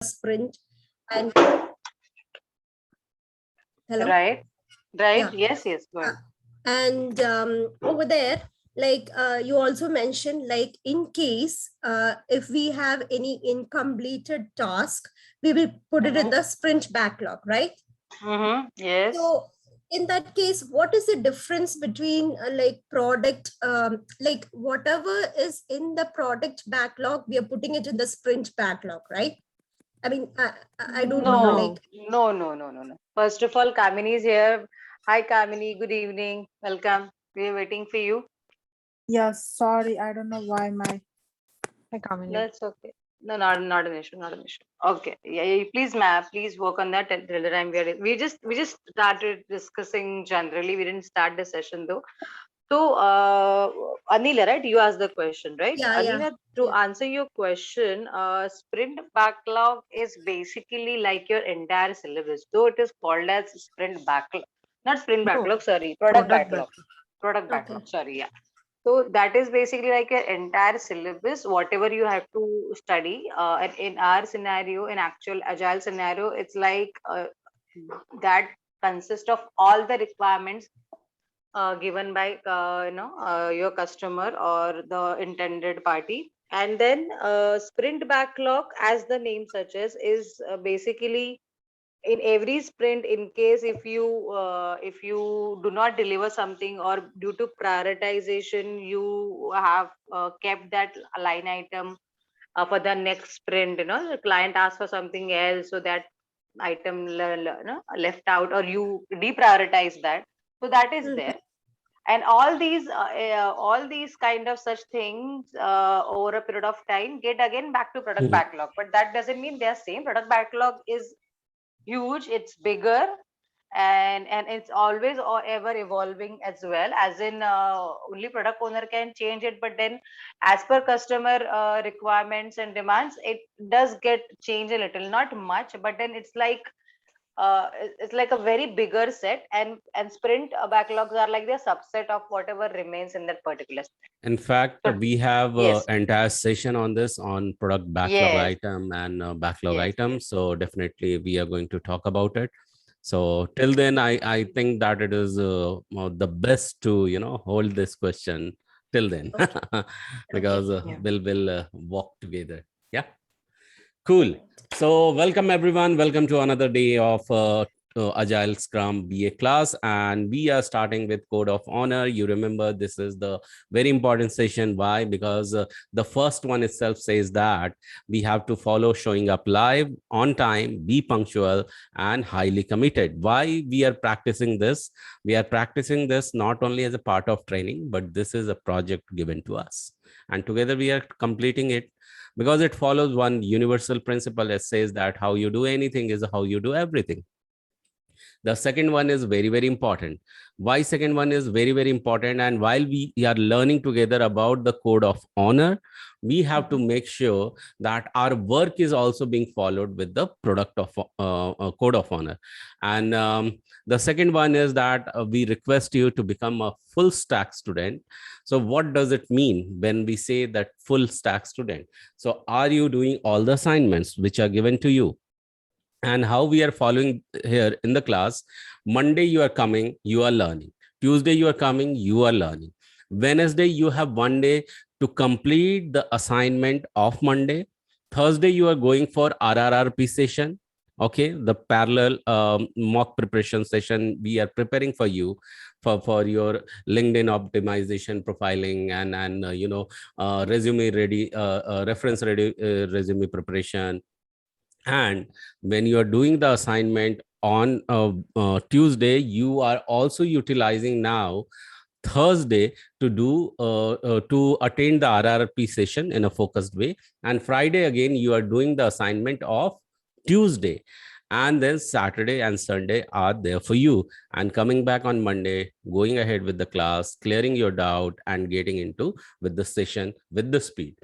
sprint and hello. Right. Yeah. Yes. Go ahead. And over there, like you also mentioned, like in case if we have any incompleted task, we will put it in the sprint backlog, right? Yes. So in that case, what is the difference between like product, like whatever is in the product backlog, we are putting it in the sprint backlog, right? I mean, I don't know, like. No. First of all, Kamini is here. Hi, Kamini. Good evening. Welcome. We are waiting for you. Yes, sorry, I don't know why my. Hi, Kamini. That's okay. No, not an issue. Not an issue. Okay. Yeah. Please, ma'am. Please work on that till the time we just started discussing generally. We didn't start the session though. So, Anila, right? You asked the question, right? Yeah, Anila, to answer your question, sprint backlog is basically like your entire syllabus, though it is called as sprint backlog, not sprint backlog, sorry, product backlog. Product backlog, sorry, yeah. So that is basically like your entire syllabus, whatever you have to study. And in our scenario, in actual agile scenario, it's like that consists of all the requirements given by your customer or the intended party. And then sprint backlog, as the name suggests, is basically in every sprint, in case if you do not deliver something, or due to prioritization you have kept that line item for the next sprint, the client asks for something else, so that item left out, or you deprioritize that, so that is there. And all these kind of such things over a period of time get again back to product backlog, but that doesn't mean they're same. Product backlog is huge, it's bigger, and it's always or ever evolving as well, as in only product owner can change it, but then as per customer requirements and demands, it does get changed a little, not much, but then it's like a very bigger set, and sprint backlogs are like the subset of whatever remains in that particular sprint. In fact, we have an entire session on this, on product backlog item and backlog item. So definitely we are going to talk about it. So till then, I think that it is the best to, hold this question till then, because we'll walk together. Yeah. Cool. So welcome everyone. Welcome to another day of Agile Scrum BA class, and we are starting with Code of Honor. You remember this is the very important session. Why? Because the first one itself says that we have to follow showing up live, on time, be punctual, and highly committed. Why we are practicing this? We are practicing this not only as a part of training, but this is a project given to us, and together we are completing it, because it follows one universal principle that says that how you do anything is how you do everything. The second one is very, very important. Why second one is very, very important? And while we are learning together about the Code of Honor, we have to make sure that our work is also being followed with the product of Code of Honor. And the second one is that we request you to become a full stack student. So what does it mean when we say that full stack student? So are you doing all the assignments which are given to you? And how we are following here in the class: Monday you are coming, you are learning. Tuesday you are coming, you are learning. Wednesday you have one day to complete the assignment of Monday. Thursday you are going for RRRP session. Okay, the parallel mock preparation session we are preparing for you for your LinkedIn optimization, profiling, and resume ready, reference ready, resume preparation. And when you are doing the assignment on Tuesday, you are also utilizing now Thursday to do to attend the RRP session in a focused way. And Friday again you are doing the assignment of Tuesday, and then Saturday and Sunday are there for you, and coming back on Monday, going ahead with the class, clearing your doubt, and getting into with the session with the speed.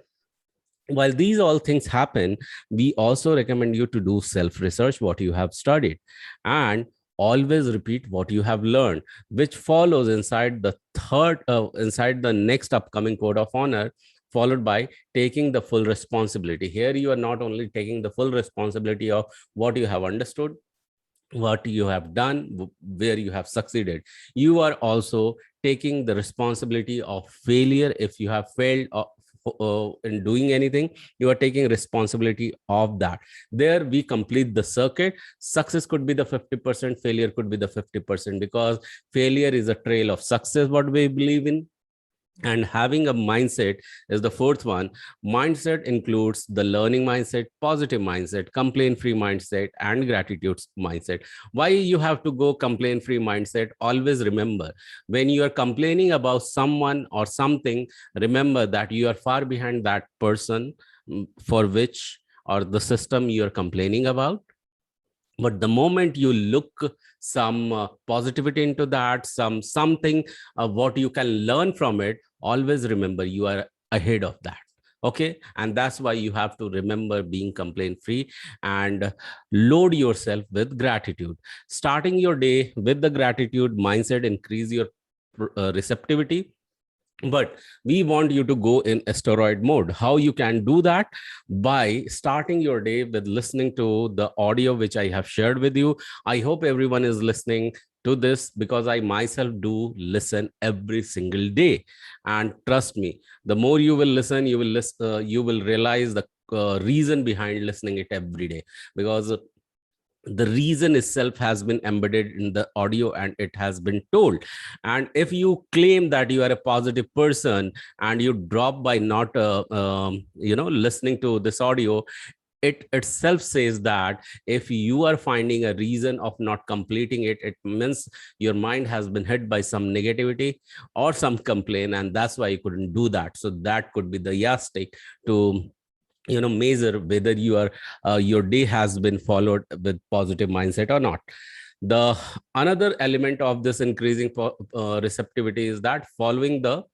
While these all things happen, we also recommend you to do self-research, what you have studied, and always repeat what you have learned, which follows inside the next upcoming Code of Honor followed by taking the full responsibility. Here you are not only taking the full responsibility of what you have understood, what you have done, where you have succeeded, you are also taking the responsibility of failure. If you have failed in doing anything, you are taking responsibility of that. There we complete the circuit. Success could be the 50%, failure could be the 50%, because failure is a trail of success, what we believe in. And having a mindset is the fourth one. Mindset includes the learning mindset, positive mindset, complaint free mindset, and gratitude mindset. Why you have to go complaint free mindset? Always remember, when you are complaining about someone or something, remember that you are far behind that person for which, or the system you are complaining about. But the moment you look some positivity into that, something what you can learn from it, always remember you are ahead of that. Okay, and that's why you have to remember being complaint free and load yourself with gratitude. Starting your day with the gratitude mindset increase your receptivity. But we want you to go in asteroid mode. How you can do that? By starting your day with listening to the audio which I have shared with you. I hope everyone is listening to this, because I myself do listen every single day. And trust me, the more you will listen, you will realize the reason behind listening it every day, because the reason itself has been embedded in the audio and it has been told. And if you claim that you are a positive person and you drop by not listening to this audio, it itself says that if you are finding a reason of not completing it, it means your mind has been hit by some negativity or some complaint, and that's why you couldn't do that. So that could be the yardstick to measure whether your day has been followed with positive mindset or not. The another element of this increasing receptivity is that following the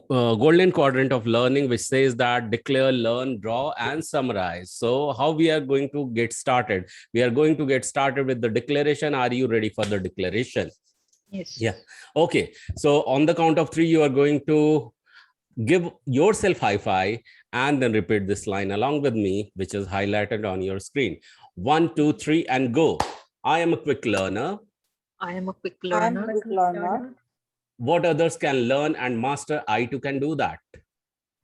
golden quadrant of learning, which says that declare, learn, draw, and summarize. So how we are going to get started? We are going to get started with the declaration. Are you ready for the declaration? Yes. Yeah. Okay. So on the count of 3, you are going to give yourself high five and then repeat this line along with me, which is highlighted on your screen. 1, 2, 3, and go. I am a quick learner. I am a quick I am a learner. quick learner. What others can learn and master, I too can do that.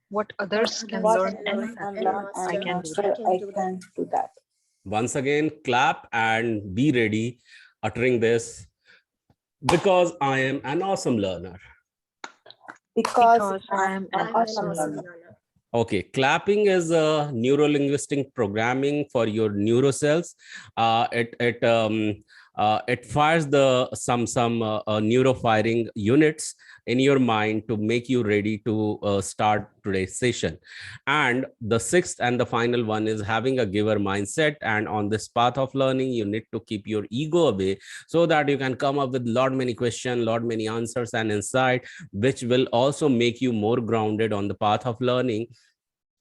What others can What learn I and can learn I and can do master, that. I can do that. Once again, clap and be ready uttering this. Because I am an awesome learner. Because I am an awesome learner. Okay, clapping is a neuro-linguistic programming for your neurocells. It fires some neurofiring units in your mind to make you ready to start today's session. And the sixth and the final one is having a giver mindset. And on this path of learning, you need to keep your ego away so that you can come up with many questions, many answers and insight, which will also make you more grounded on the path of learning.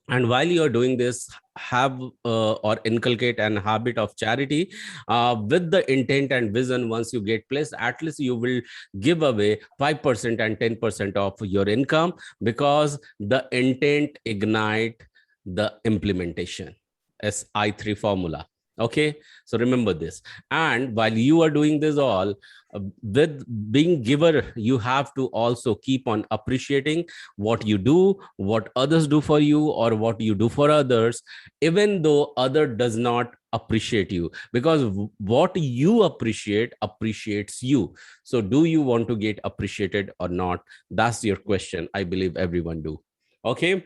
And while you're doing this, have or inculcate an habit of charity with the intent and vision. Once you get placed, at least you will give away 5% and 10% of your income, because the intent ignite the implementation. SI3 formula. Okay, so remember this. And while you are doing this all, with being giver, you have to also keep on appreciating what you do, what others do for you, or what you do for others, even though other does not appreciate you, because what you appreciate appreciates you. So do you want to get appreciated or not? That's your question. I believe everyone do. Okay,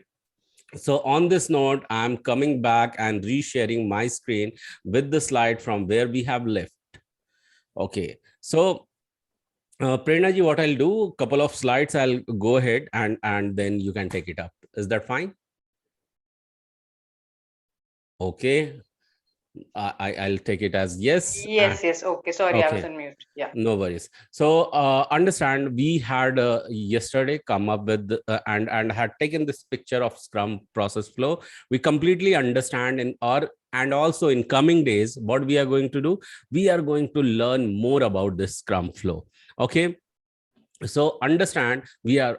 so on this note, I'm coming back and resharing my screen with the slide from where we have left. Okay, so Prerna ji, what I'll do, couple of slides, I'll go ahead and then you can take it up. Is that fine? Okay, I'll take it as yes. Yes. Okay. Sorry, I was Okay. on mute. Yeah. No worries. So understand, we had yesterday come up with and had taken this picture of Scrum process flow. We completely understand and also in coming days, what we are going to do, we are going to learn more about this Scrum flow. Okay. So understand, we are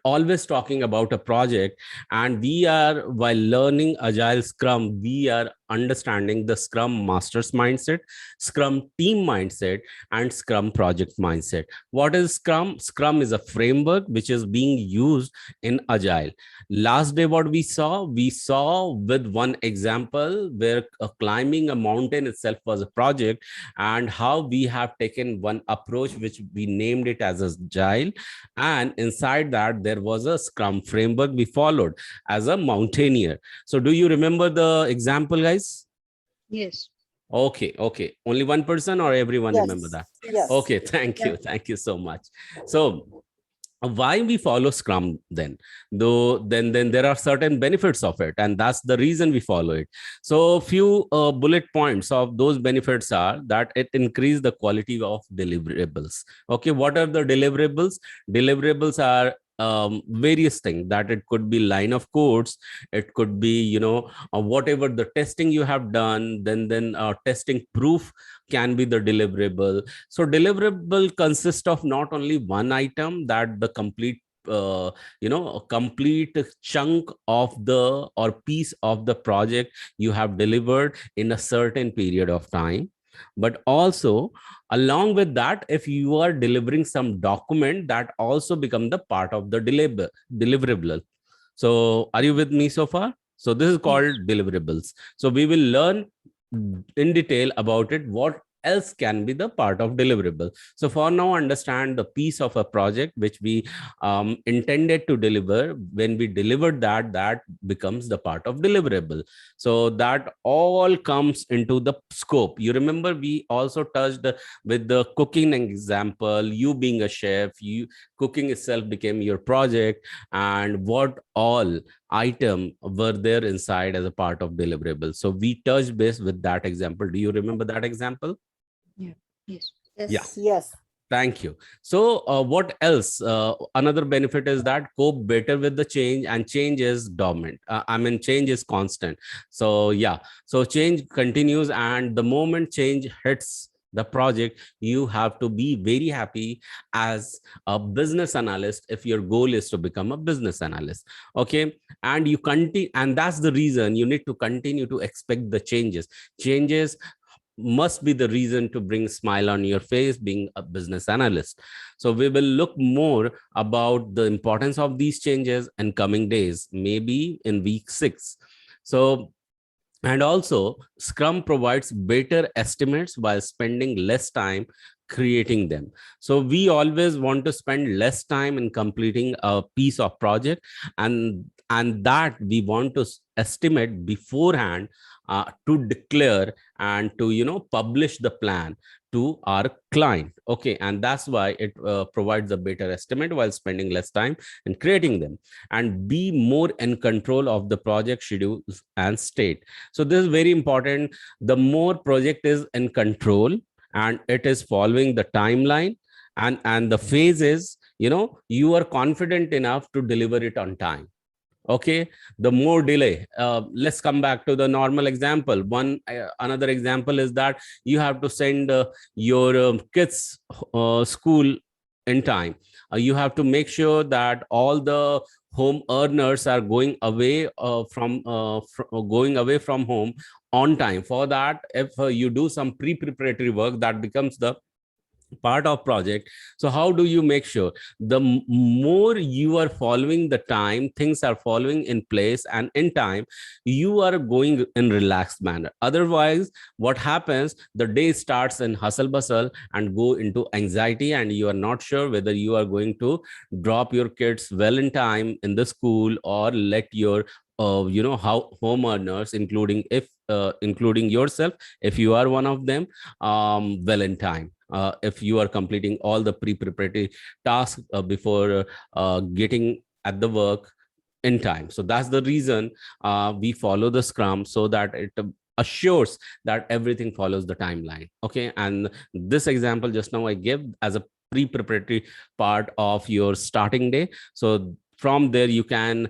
always talking about a project, and we are, while learning Agile Scrum, we are understanding the Scrum Master's mindset, Scrum team mindset, and Scrum project mindset. What is Scrum? Scrum is a framework which is being used in Agile. Last day, what we saw with one example where climbing a mountain itself was a project, and how we have taken one approach which we named it as Agile, and inside that there was a Scrum framework we followed as a mountaineer. So do you remember the example, guys? Yes. Okay, okay. Only one person or everyone remember that? Yes. Okay, thank you so much. So why we follow Scrum then? Though then there are certain benefits of it, and that's the reason we follow it. So few bullet points of those benefits are that it increases the quality of deliverables. Okay, what are the deliverables? Deliverables are various things, that it could be line of codes, it could be, you know, whatever the testing you have done, then testing proof can be the deliverable. So deliverable consists of not only one item, that the complete you know, a complete chunk of the or piece of the project you have delivered in a certain period of time, but also along with that, if you are delivering some document, that also become the part of the deliverable. So are you with me so far? So this is called deliverables. So we will learn in detail about it, what else can be the part of deliverable. So for now, understand the piece of a project which we intended to deliver. When we delivered that, that becomes the part of deliverable. So that all comes into the scope. You remember we also touched with the cooking example, you being a chef, you cooking itself became your project, and what all item were there inside as a part of deliverable. So we touched base with that example. Do you remember that example? Yeah. Yes. Yeah. Yes. Thank you. So what else? Another benefit is that cope better with the change, and change is dormant. I mean, change is constant. So yeah, so change continues, and the moment change hits the project, you have to be very happy as a business analyst if your goal is to become a business analyst. Okay, and you continue, and that's the reason you need to continue to expect the changes. Changes must be the reason to bring smile on your face being a business analyst. So we will look more about the importance of these changes in coming days, maybe in week 6. So, and also Scrum provides better estimates while spending less time creating them. So we always want to spend less time in completing a piece of project, and that we want to estimate beforehand, to declare and to, you know, publish the plan to our client. Okay, and that's why it provides a better estimate while spending less time in creating them, and be more in control of the project schedules and state. So this is very important. The more project is in control and it is following the timeline and the phases, you know, you are confident enough to deliver it on time. Okay, the more delay, let's come back to the normal example. Another example is that you have to send your kids school in time. You have to make sure that all the home earners are going away going away from home on time. For that, if you do some pre-preparatory work, that becomes the part of project. So how do you make sure the more you are following the time, things are following in place and in time, you are going in relaxed manner? Otherwise, what happens, the day starts in hustle bustle and go into anxiety, and you are not sure whether you are going to drop your kids well in time in the school, or let your you know, how homeowners, including yourself, if you are one of them, well in time, if you are completing all the pre-preparatory tasks before getting at the work in time. So that's the reason we follow the Scrum, so that it assures that everything follows the timeline. Okay, and this example just now I gave as a pre-preparatory part of your starting day. So from there you can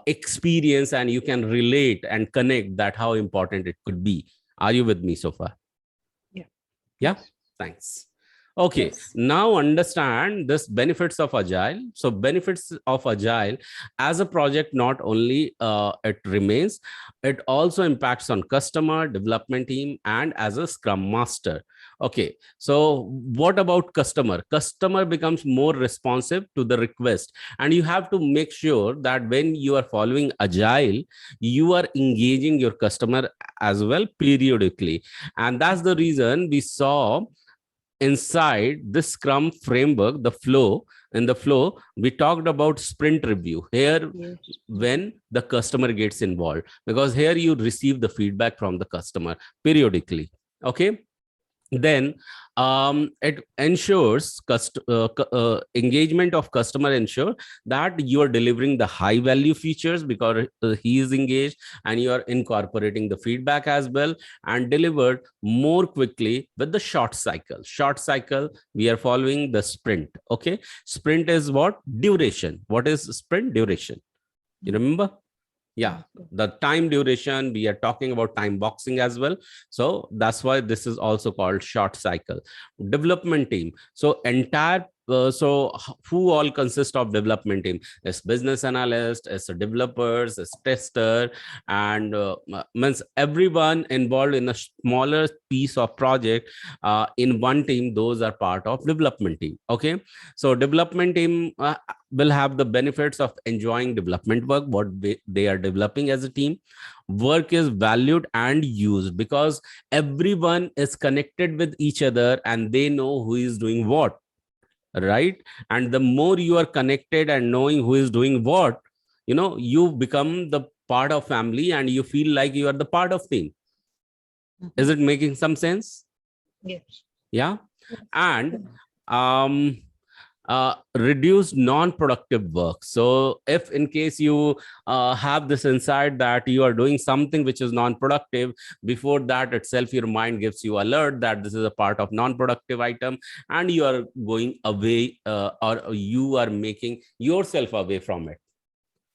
experience and you can relate and connect that how important it could be. Are you with me so far? Yeah. Yeah. Thanks. Okay, Yes. now understand this benefits of Agile. So benefits of Agile as a project, not only it remains, it also impacts on customer, development team, and as a Scrum Master. Okay, so what about customer? Customer becomes more responsive to the request, and you have to make sure that when you are following Agile, you are engaging your customer as well periodically. And that's the reason we saw inside this Scrum framework, in the flow, we talked about sprint review here. Yes. When the customer gets involved, because here you receive the feedback from the customer periodically. Okay, then it ensures engagement of customer, ensure that you are delivering the high value features because he is engaged, and you are incorporating the feedback as well, and delivered more quickly with the short cycle. We are following the sprint. Okay, sprint is what? Duration. What is sprint? Duration. You remember? Yeah, the time duration. We are talking about time boxing as well, so that's why this is also called short cycle. Development team. So entire who all consist of development team? It's business analyst, it's developers, it's tester, and means everyone involved in a smaller piece of project in one team. Those are part of development team. Okay, so development team will have the benefits of enjoying development work, what they are developing as a team. Work is valued and used because everyone is connected with each other and they know who is doing what, right? And the more you are connected and knowing who is doing what, you become the part of family and you feel like you are the part of team. Is it making some sense? Yes. Yeah. And reduce non-productive work. So if in case you have this insight that you are doing something which is non-productive, before that itself your mind gives you alert that this is a part of non-productive item, and you are going away or you are making yourself away from it.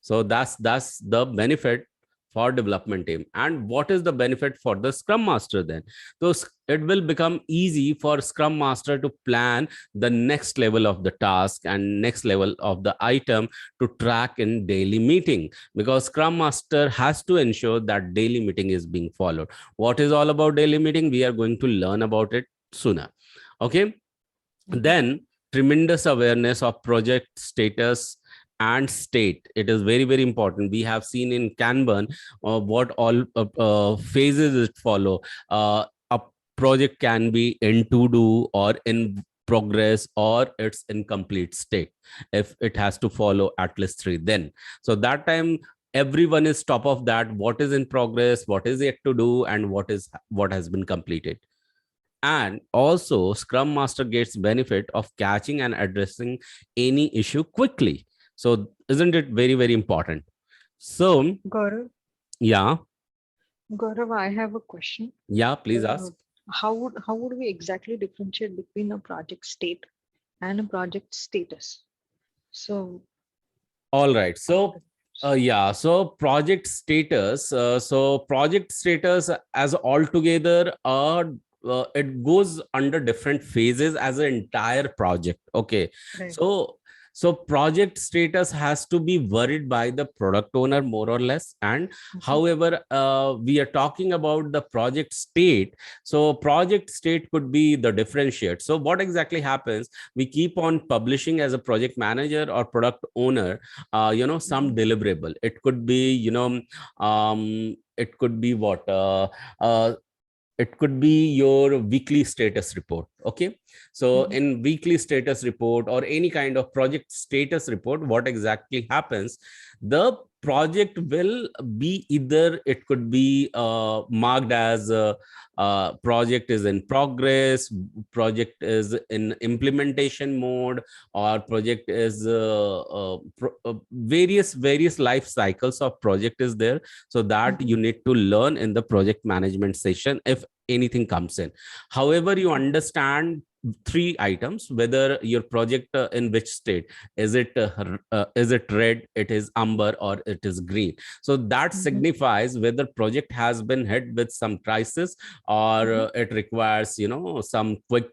So that's the benefit for development team. And what is the benefit for the Scrum Master then? So it will become easy for Scrum Master to plan the next level of the task and next level of the item to track in daily meeting, because Scrum Master has to ensure that daily meeting is being followed. What is all about daily meeting? We are going to learn about it sooner. Okay. Then tremendous awareness of project status and state. It is very, very important. We have seen in Kanban what all phases it follow. A project can be in to do or in progress or it's in complete state. If it has to follow at least 3, then so that time everyone is top of that. What is in progress, what is yet to do, and what has been completed. And also Scrum Master gets benefit of catching and addressing any issue quickly. So isn't it very, very important? So Gaurav, yeah, I have a question. yeah, please ask. How would we exactly differentiate between a project state and a project status? So all right, so yeah, so project status. So project status as altogether it goes under different phases as an entire project. Okay, right. So project status has to be worried by the product owner more or less. And however, we are talking about the project state. So project state could be the differentiate. So what exactly happens? We keep on publishing as a project manager or product owner, some deliverable. It could be, it could be what? It could be your weekly status report. Okay, so in weekly status report or any kind of project status report, what exactly happens? The project will be either, it could be marked as project is in progress, project is in implementation mode, or project is various life cycles of project is there. So that you need to learn in the project management session if anything comes in. However, you understand three items, whether your project in which state is it red, it is amber, or it is green. So that signifies whether project has been hit with some crisis, or it requires some quick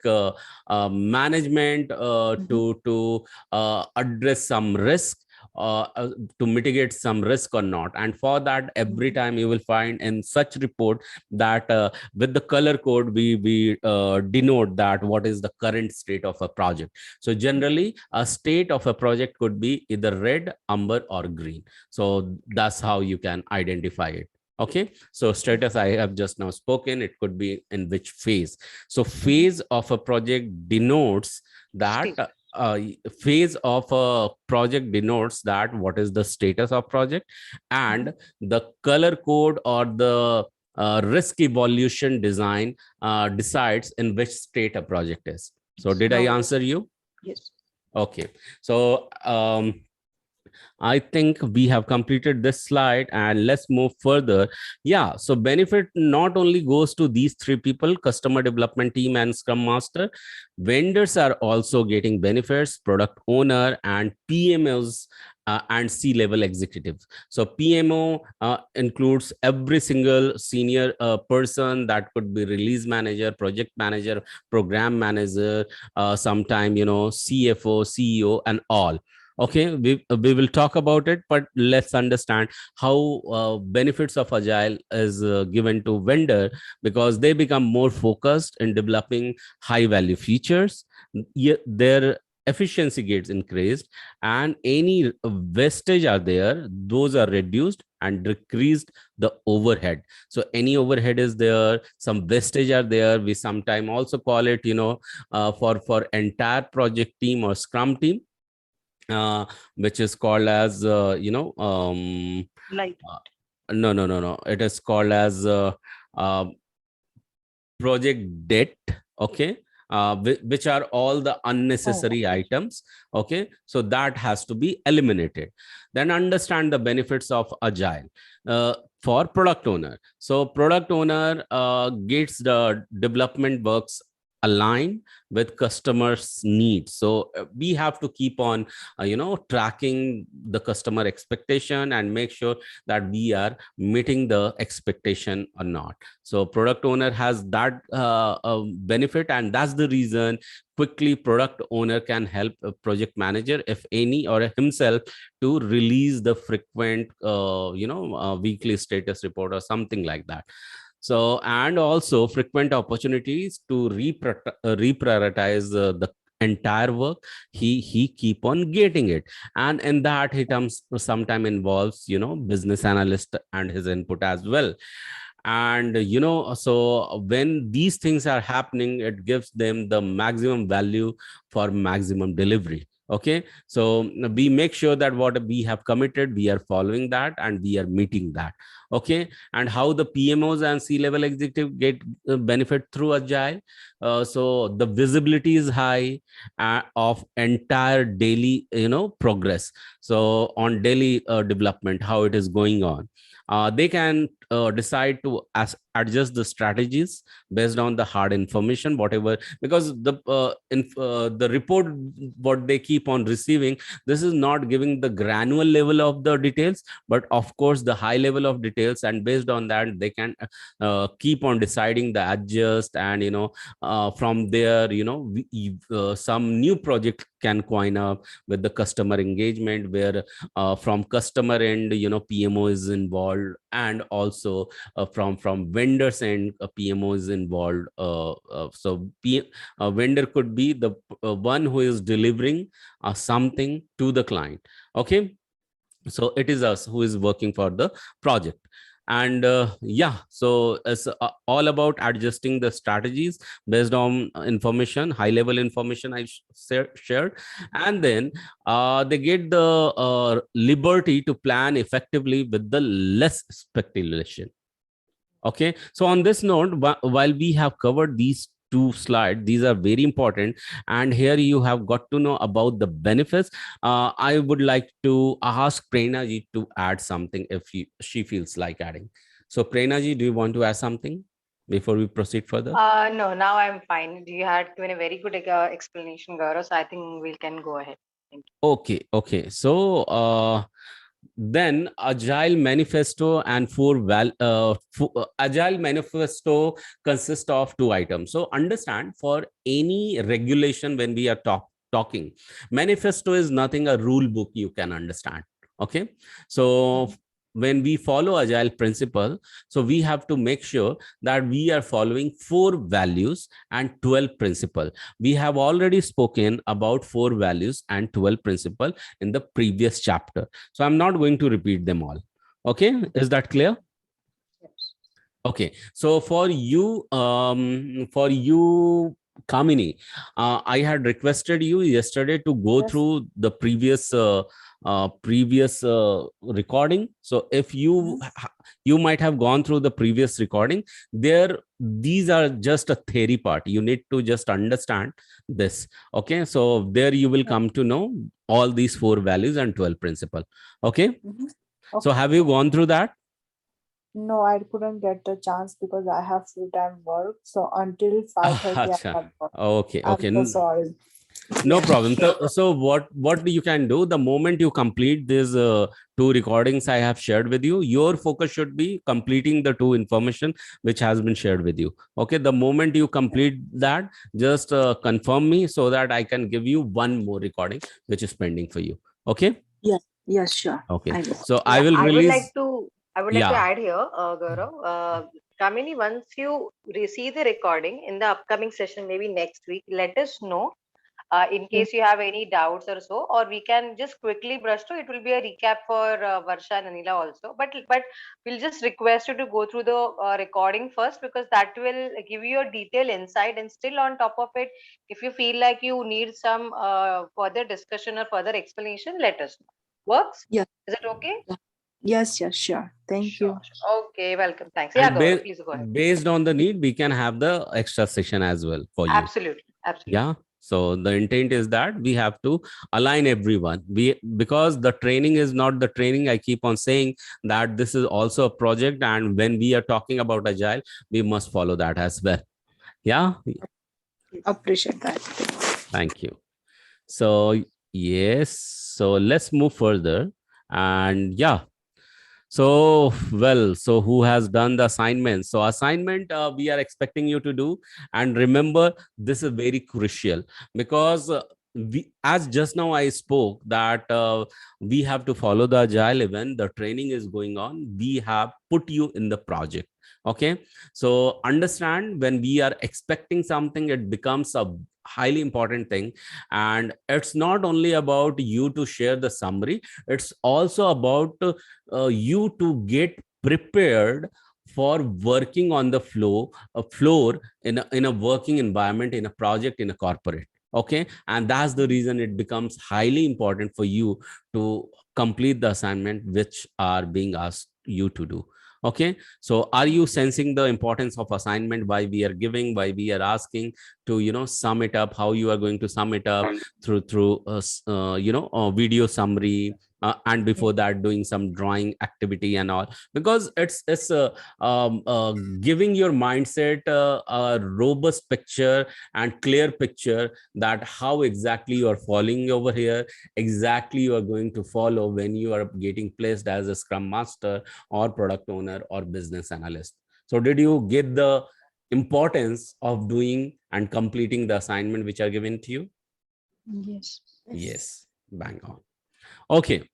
management to address some risk, to mitigate some risk or not. And for that, every time you will find in such report that with the color code we denote that what is the current state of a project. So generally a state of a project could be either red, amber, or green. So that's how you can identify it. Okay, so status I have just now spoken, it could be in which phase. So phase of a project denotes that phase of a project denotes that what is the status of project, and the color code or the risk evaluation design decides in which state a project is. So did I answer you? Yes. Okay, so I think we have completed this slide, and let's move further. Yeah, so benefit not only goes to these three people, customer development team and Scrum Master. Vendors are also getting benefits, product owner and PMOs and C-level executives. So PMO includes every single senior person, that could be release manager, project manager, program manager, sometime, CFO, CEO, and all. Okay, we will talk about it, but let's understand how benefits of Agile is given to vendor, because they become more focused in developing high value features. Their efficiency gets increased, and any wastage are there, those are reduced, and decreased the overhead. So any overhead is there, some wastage are there, we sometimes also call it, for entire project team or Scrum team, which is called as Light. No, it is called as project debt. Okay, which are all the unnecessary items. Okay, so that has to be eliminated. Then understand the benefits of Agile for product owner. So product owner gets the development works align with customers' needs. So we have to keep on tracking the customer expectation and make sure that we are meeting the expectation or not. So product owner has that benefit, and that's the reason quickly product owner can help a project manager, if any, or himself, to release the frequent weekly status report or something like that. So, and also frequent opportunities to reprioritize the entire work. He keep on getting it, and in that he sometime involves business analyst and his input as well. And so when these things are happening, it gives them the maximum value for maximum delivery. Okay, so we make sure that what we have committed, we are following that and we are meeting that. Okay, and how the PMOs and C-level executive get benefit through Agile. So the visibility is high of entire daily progress. So on daily development, how it is going on. They can decide to adjust the strategies based on the hard information, whatever, because the report what they keep on receiving, this is not giving the granular level of the details, but of course the high level of details, and based on that they can keep on deciding the adjust, and from there some new project can coin up with the customer engagement, where from customer end PMO is involved, and also from vendors end PMO is involved. Vendor could be the one who is delivering something to the client. Okay, so it is us who is working for the project. And so it's all about adjusting the strategies based on information, high level information I shared, and then they get the liberty to plan effectively with the less speculation. Okay, so on this note, while we have covered these two slides, these are very important, and here you have got to know about the benefits. I would like to ask Prerna ji to add something if she feels like adding. So Prerna ji, do you want to add something? before we proceed further? No, now I'm fine. You had given a very good explanation, Gaurav. So I think we can go ahead. Thank you. Okay. So then Agile Manifesto and Agile Manifesto consists of two items. So understand, for any regulation when we are talking, manifesto is nothing a rule book you can understand. Okay, so when we follow agile principle, so we have to make sure that we are following 4 values and 12 principle. We have already spoken about 4 values and 12 principle in the previous chapter, so I'm not going to repeat them all. Okay, is that clear? Yes. Okay, so for you Kamini, I had requested you yesterday to go Yes. through the previous recording. So if you you might have gone through the previous recording, there these are just a theory part. You need to just understand this. Okay, so there you will come to know all these 4 values and 12 principle. Okay, so have you gone through that? No, I couldn't get the chance because I have full-time work. So until 5:30, I Acha. have work. Okay. I'm so sorry. No problem. So what you can do, the moment you complete these 2 recordings I have shared with you, your focus should be completing the 2 information which has been shared with you. Okay, the moment you complete that, just confirm me so that I can give you 1 more recording which is pending for you. Okay. Yes, sure. Okay, I will. so I will I would like release. to Yeah. add here, Gaurav. Kamini, once you receive the recording in the upcoming session, maybe next week, let us know in case you have any doubts or so, or we can just quickly brush through. It will be a recap for Varsha and Anila also. But we'll just request you to go through the recording first, because that will give you a detailed insight. And still on top of it, if you feel like you need some further discussion or further explanation, let us know. Works? Yeah. Is it okay? Yes, sure. Thank you. Sure. Okay, welcome. Thanks. Yeah, And Gaurav, please go ahead. based on the need, we can have the extra session as well for you. Absolutely. Yeah, so the intent is that we have to align everyone, because the training is not the training. I keep on saying that this is also a project, and when we are talking about agile, we must follow that as well. Yeah, Appreciate that. thank you. So yes, so let's move further. And yeah, so so who has done the assignment? So assignment we are expecting you to do, and remember, this is very crucial, because we, as just now I spoke that we have to follow the agile. Event, the training is going on, we have put you in the project. Okay, so understand, when we are expecting something, it becomes a highly important thing. And it's not only about you to share the summary, it's also about you to get prepared for working on the floor in a working environment, in a project, in a corporate. Okay, and that's the reason it becomes highly important for you to complete the assignment which are being asked you to do. Okay, so are you sensing the importance of assignment, why we are giving, why we are asking to sum it up, how you are going to sum it up through a video summary, and before that doing some drawing activity and all, because it's giving your mindset a robust picture and clear picture that how exactly you are following over here, exactly you are going to follow when you are getting placed as a scrum master or product owner or business analyst. So did you get the importance of doing and completing the assignment which are given to you? Yes. Bang on. Okay,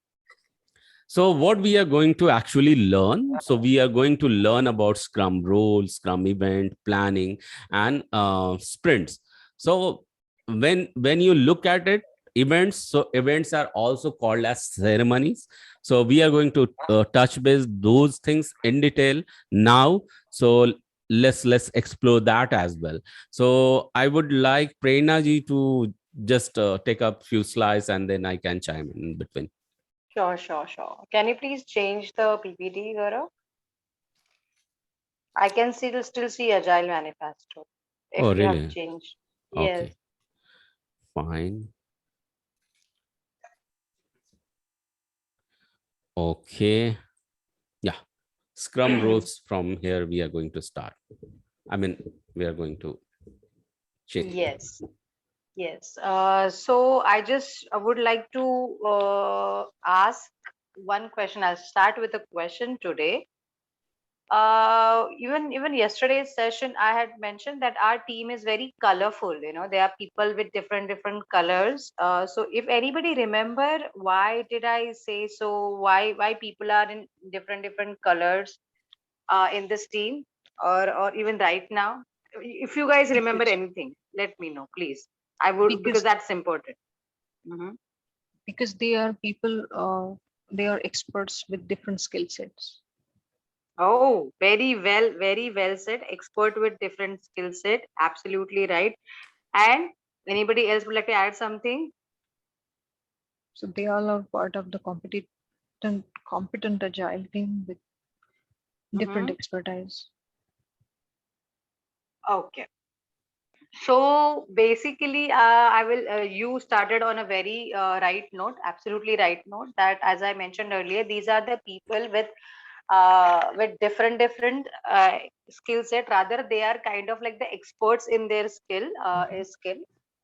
so what we are going to actually learn, so we are going to learn about Scrum roles, Scrum event planning, and sprints. So when you look at it, events, so events are also called as ceremonies. So we are going to touch base those things in detail now. So let's explore that as well. So I would like Prerna ji to just take up few slides, and then I can chime in between. Sure. Can you please change the PPT, Gaurav? I can still see Agile Manifesto. If Oh, you have really? changed. Yes. Okay, fine. Okay. Yeah. Scrum roles, from here we are going to start. I mean, we are going to change. Yes. Yes. So I just would like to ask one question. I'll start with a question today. Even yesterday's session, I had mentioned that our team is very colorful. You know, there are people with different colors. So if anybody remember, why did I say so? Why people are in different colors in this team, or even right now? If you guys remember Because anything, let me know, please. I would, because because that's important. because they are people, they are experts with different skill sets. Oh, very well said. Expert with different skill set. Absolutely right. And anybody else would like to add something? So they all are part of the competent agile team with different Mhm. expertise. Okay. So basically, I will. You started on a very right note, absolutely right note. That, as I mentioned earlier, these are the people with different skill set. Rather, they are kind of like the experts in their skill.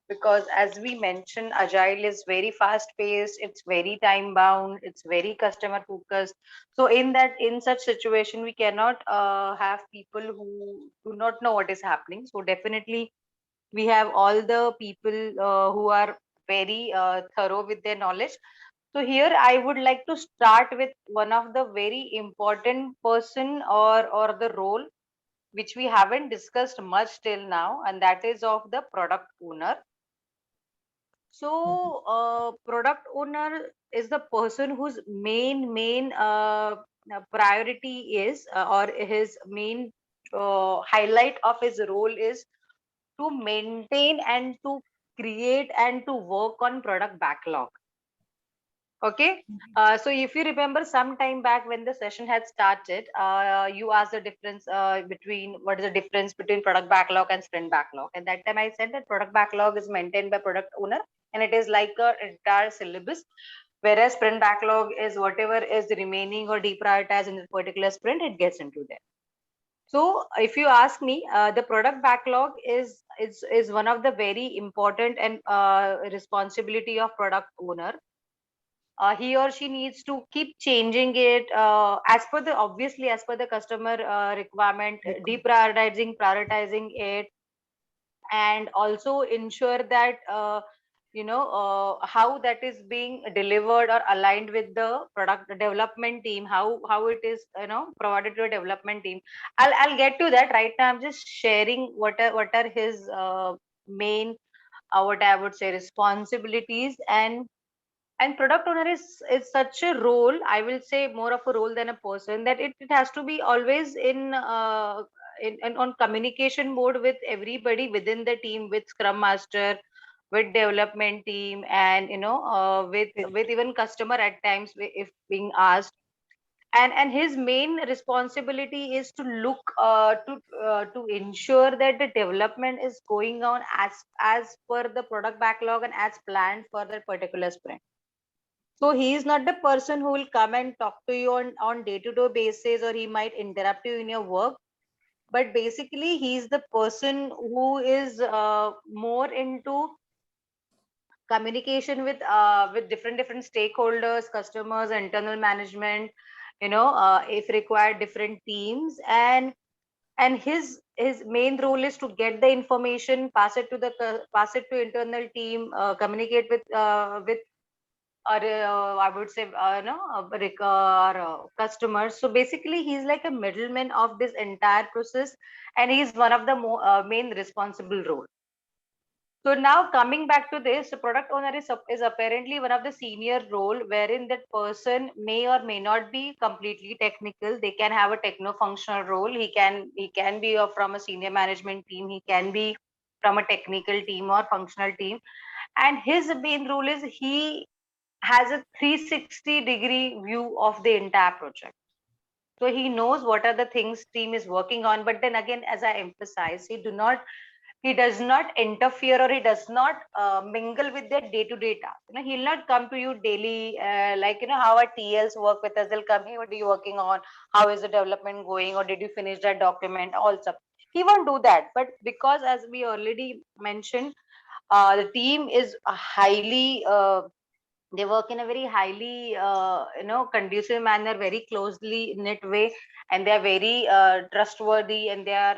Because as we mentioned, agile is very fast paced. It's very time bound. It's very customer focused. So in such situation, we cannot have people who do not know what is happening. So definitely we have all the people who are very thorough with their knowledge. So here I would like to start with one of the very important person, or the role which we haven't discussed much till now, and that is of the product owner. Mhm. So product owner is the person whose main priority is, or his main highlight of his role is to maintain and to create and to work on product backlog. Okay. So if you remember some time back when the session had started, you asked the difference between what is the difference between product backlog and sprint backlog. At that time, I said that product backlog is maintained by product owner, and it is like a entire syllabus, whereas sprint backlog is whatever is remaining or deprioritized in the particular sprint, it gets into there. So if you ask me, the product backlog is one of the very important and responsibility of product owner. He or she needs to keep changing it as per the, obviously as per the customer requirement, prioritizing it, and also ensure that how that is being delivered or aligned with the product development team, how it is provided to a development team. I'll get to that. Right now I'm just sharing what are his main what I would say responsibilities. And product owner is such a role, I will say more of a role than a person, that it has to be always in on communication mode with everybody within the team, with scrum master, with development team, and with even customer at times if being asked. And his main responsibility is to look to ensure that the development is going on as per the product backlog and as planned for that particular sprint. So he is not the person who will come and talk to you on day-to-day basis, or he might interrupt you in your work. But basically, he is the person who is more into communication with different stakeholders, customers, internal management. If required, different teams, and his main role is to get the information, pass it to internal team, communicate with or I would say no our customers. So basically he's like a middleman of this entire process, and he's one of the main responsible role. So now coming back to this, the product owner is apparently one of the senior role, wherein that person may or may not be completely technical. They can have a techno functional role. He can be from a senior management team, he can be from a technical team or functional team. And his main role is he has a 360-degree view of the entire project. So he knows what are the things team is working on. But then again, as I emphasize, he does not interfere, or he does not mingle with their day-to-day tasks. He'll not come to you daily, like how our TLs work with us. They'll come, hey, what are you working on? How is the development going? Or did you finish that document? All stuff. he won't do that. But because, as we already mentioned, the team is a highly they work in a very highly conducive manner, very closely knit way, and they are very trustworthy, and they are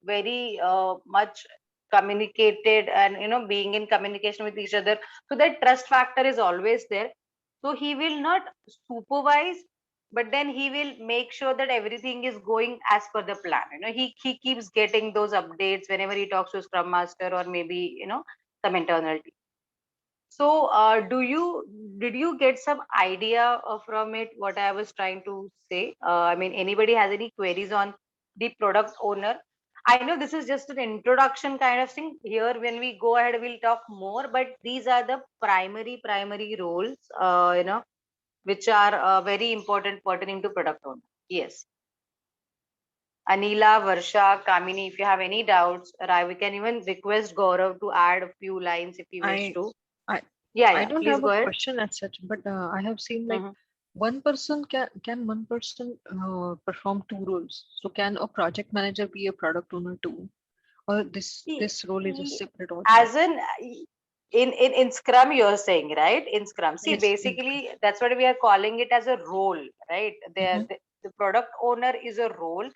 very much communicated, and being in communication with each other, so that trust factor is always there. So he will not supervise, but then he will make sure that everything is going as per the plan. He keeps getting those updates whenever he talks to Scrum Master, or maybe some internal team. So, did you get some idea from it what I was trying to say? I mean, anybody has any queries on the product owner? I know this is just an introduction kind of thing. Here, when we go ahead, we'll talk more. But these are the primary roles, which are very important pertaining to product owner. Yes. Anila, Varsha, Kamini, if you have any doubts, we can even request Gaurav to add a few lines if you wish to. I Yeah, don't please have go a ahead. question as such, but I have seen like one person can one person perform two roles. So can a project manager be a product owner too, or this role is a separate order? As in Scrum, you're saying, right? In Scrum, see, Yes. basically that's what we are calling it, as a role, right? The product owner is a role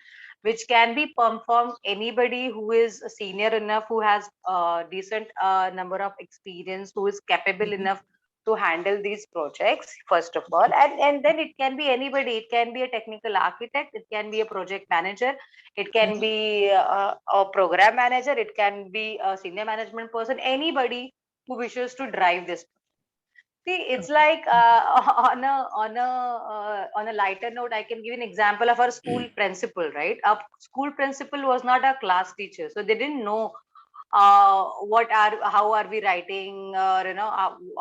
which can be performed anybody who is senior enough, who has a decent number of experience, who is capable enough to handle these projects, first of all. And then it can be anybody. It can be a technical architect, it can be a project manager, it can be a program manager, it can be a senior management person, anybody who wishes to drive this. See, it's like on a lighter note, I can give an example of our school principal, right? Our school principal was not a class teacher, so they didn't know how are we writing, or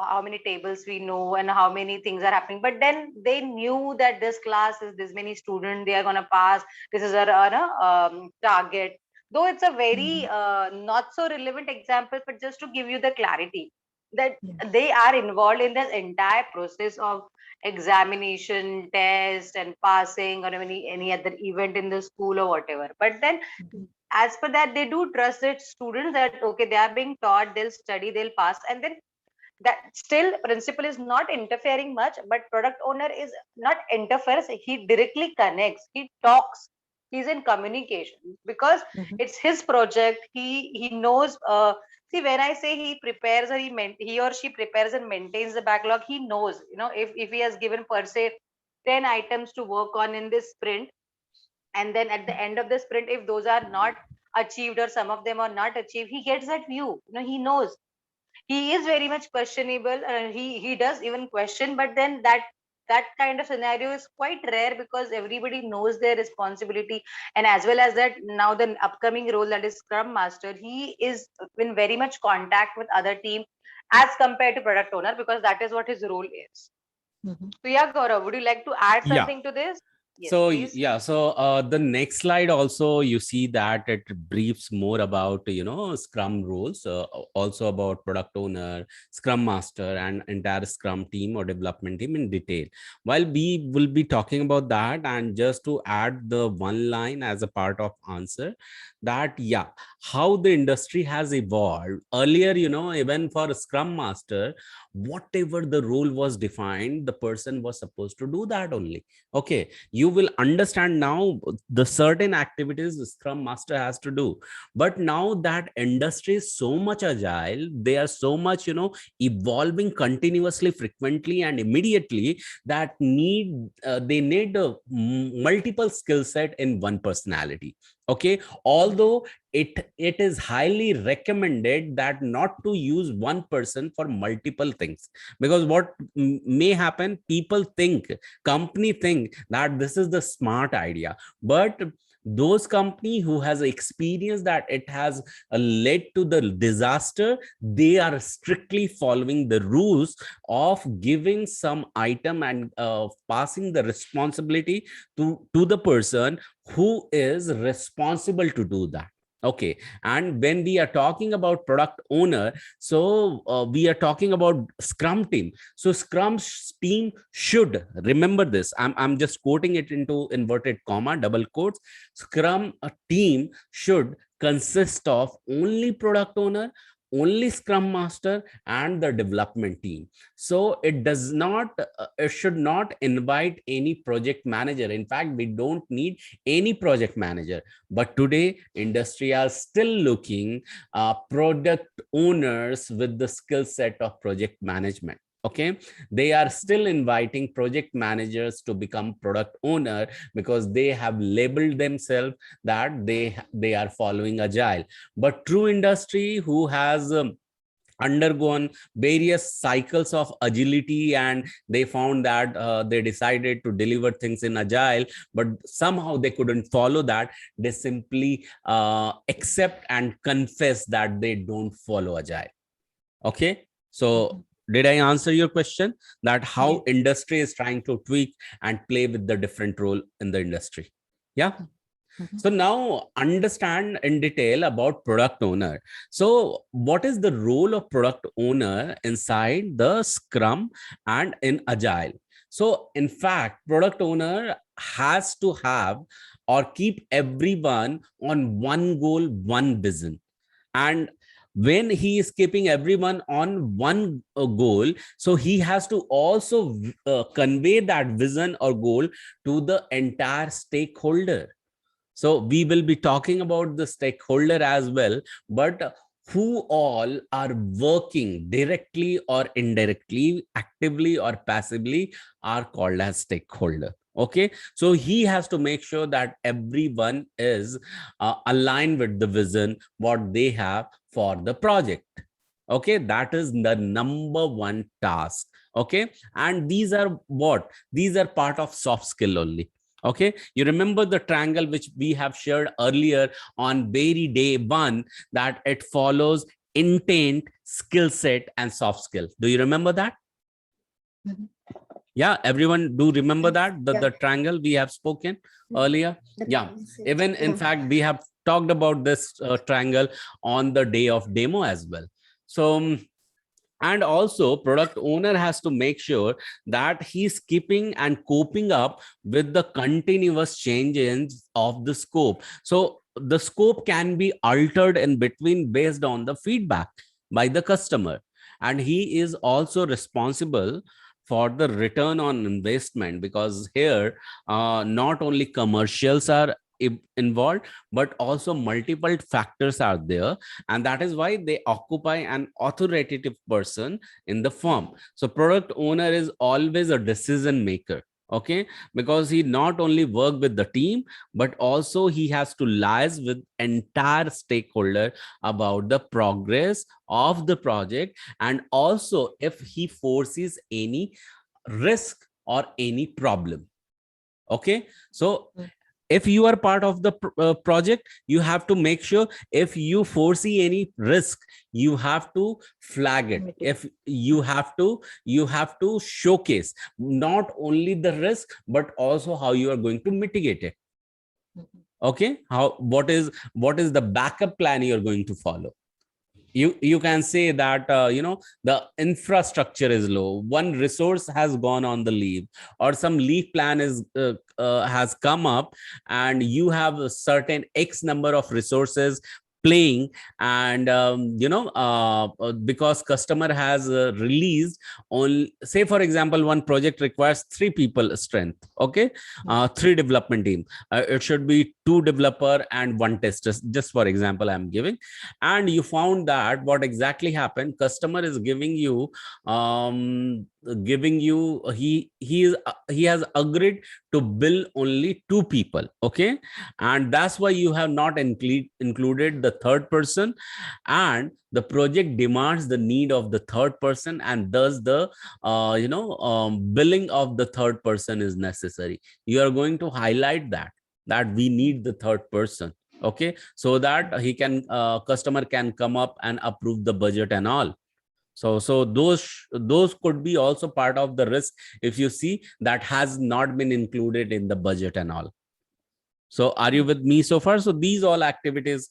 how many tables we know, and how many things are happening. But then they knew that this class is this many students, they are going to pass, this is our target. Though it's a very not so relevant example, but just to give you the clarity that they are involved in the entire process of examination, test, and passing, or any other event in the school or whatever. But then as per that, they do trust their students that okay, they are being taught, they'll study, they'll pass. And then that still principal is not interfering much, but product owner is not interferes, he directly connects, he talks, he's in communication, because it's his project. He knows, see, when I say he prepares, or he or she prepares and maintains the backlog, he knows, if he has given per se 10 items to work on in this sprint, and then at the end of the sprint, if those are not achieved, or some of them are not achieved, he gets that view. He knows he is very much questionable, and he does even question. But then that kind of scenario is quite rare, because everybody knows their responsibility. And as well as that, now the upcoming role, that is Scrum Master, he is in very much contact with other team as compared to product owner, because that is what his role is. So yeah, Gaurav, would you like to add something to this? Yes, so please. the next slide also, you see that it briefs more about Scrum roles, also about product owner, Scrum Master, and entire Scrum team or development team in detail. While we will be talking about that, and just to add the one line as a part of answer, that how the industry has evolved. Earlier, even for a Scrum Master, whatever the role was defined, the person was supposed to do that only. Okay, you will understand now the certain activities the Scrum Master has to do. But now that industry is so much agile, they are so much evolving continuously, frequently, and immediately, that they need a multiple skill set in one personality. Okay, although it is highly recommended that not to use one person for multiple things, because what may happen, company think that this is the smart idea, but those company who has experienced that it has led to the disaster, they are strictly following the rules of giving some item and passing the responsibility to the person who is responsible to do that. Okay, and when we are talking about product owner, so we are talking about Scrum team. So Scrum team should remember this. I'm just quoting it into inverted comma, double quotes. Scrum team should consist of only product owner, only Scrum master, and the development team. So it does not, it should not invite any project manager. In fact, we don't need any project manager. But today, industry are still looking product owners with the skill set of project management. Okay, they are still inviting project managers to become product owner because they have labeled themselves that they are following agile. But true industry who has undergone various cycles of agility, and they found that they decided to deliver things in agile, but somehow they couldn't follow that. They simply accept and confess that they don't follow agile. Okay, so did I answer your question that how industry is trying to tweak and play with the different role in the industry? Yeah. So now understand in detail about product owner. So what is the role of product owner inside the Scrum and in Agile? So in fact, product owner has to have or keep everyone on one goal, one vision. And when he is keeping everyone on one goal, so he has to also convey that vision or goal to the entire stakeholder. So we will be talking about the stakeholder as well, but who all are working directly or indirectly, actively or passively, are called as stakeholder. Okay, so he has to make sure that everyone is aligned with the vision what they have for the project. Okay, that is the number one task. Okay, and these are what? These are part of soft skill only. Okay, you remember the triangle which we have shared earlier on very day one, that it follows intent, skill set, and soft skill. Do you remember that? Yeah, everyone do remember that the triangle we have spoken earlier? Yeah, even in fact we have talked about this triangle on the day of demo as well. So and also product owner has to make sure that he's keeping and coping up with the continuous changes of the scope. So the scope can be altered in between based on the feedback by the customer, and he is also responsible for the return on investment, because here not only commercials are involved, but also multiple factors are there, and that is why they occupy an authoritative person in the firm. So product owner is always a decision maker. Okay, because he not only work with the team, but also he has to liaise with entire stakeholder about the progress of the project, and also if he foresees any risk or any problem. Okay, so if you are part of the project, you have to make sure if you foresee any risk, you have to flag it. If you have to showcase not only the risk, but also how you are going to mitigate it. Okay, what is the backup plan you are going to follow? You can say that the infrastructure is low, one resource has gone on the leave, or some leave plan is has come up, and you have a certain x number of resources playing, and because customer has released on, say for example, one project requires 3 people strength. Okay, 3 development team, it should be 2 developer and 1 tester, just for example I'm giving. And you found that what exactly happened, customer is giving you he has agreed to bill only 2 people. Okay, and that's why you have not included the third person, and the project demands the need of the third person, and thus the billing of the third person is necessary. You are going to highlight that we need the third person. Okay, so that he can customer can come up and approve the budget and all. So those could be also part of the risk, if you see that has not been included in the budget and all. So are you with me so far? So these all activities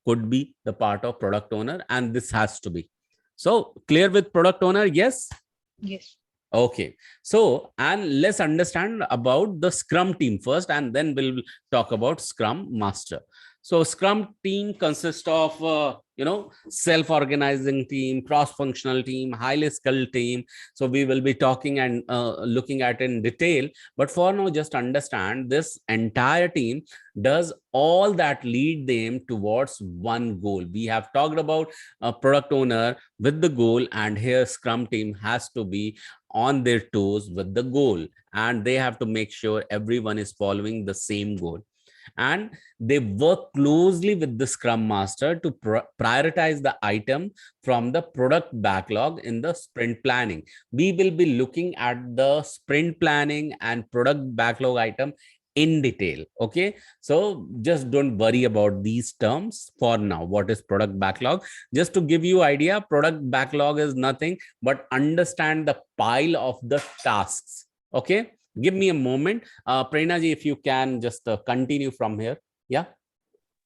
could be the part of product owner, and this has to be. So clear with product owner? Yes. Yes. Okay. So, and let's understand about the Scrum team first, and then we'll talk about Scrum Master. So Scrum team consists of, self-organizing team, cross-functional team, highly skilled team. So we will be talking and looking at in detail. But for now, just understand this entire team does all that lead them towards one goal. We have talked about a product owner with the goal, and here Scrum team has to be on their toes with the goal, and they have to make sure everyone is following the same goal, and they work closely with the Scrum Master to prioritize the item from the product backlog in the sprint planning. We will be looking at the sprint planning and product backlog item in detail. Okay, so just don't worry about these terms for now. What is product backlog? Just to give you idea, product backlog is nothing but understand the pile of the tasks. Okay, give me a moment. Prerna ji, if you can just continue from here. Yeah.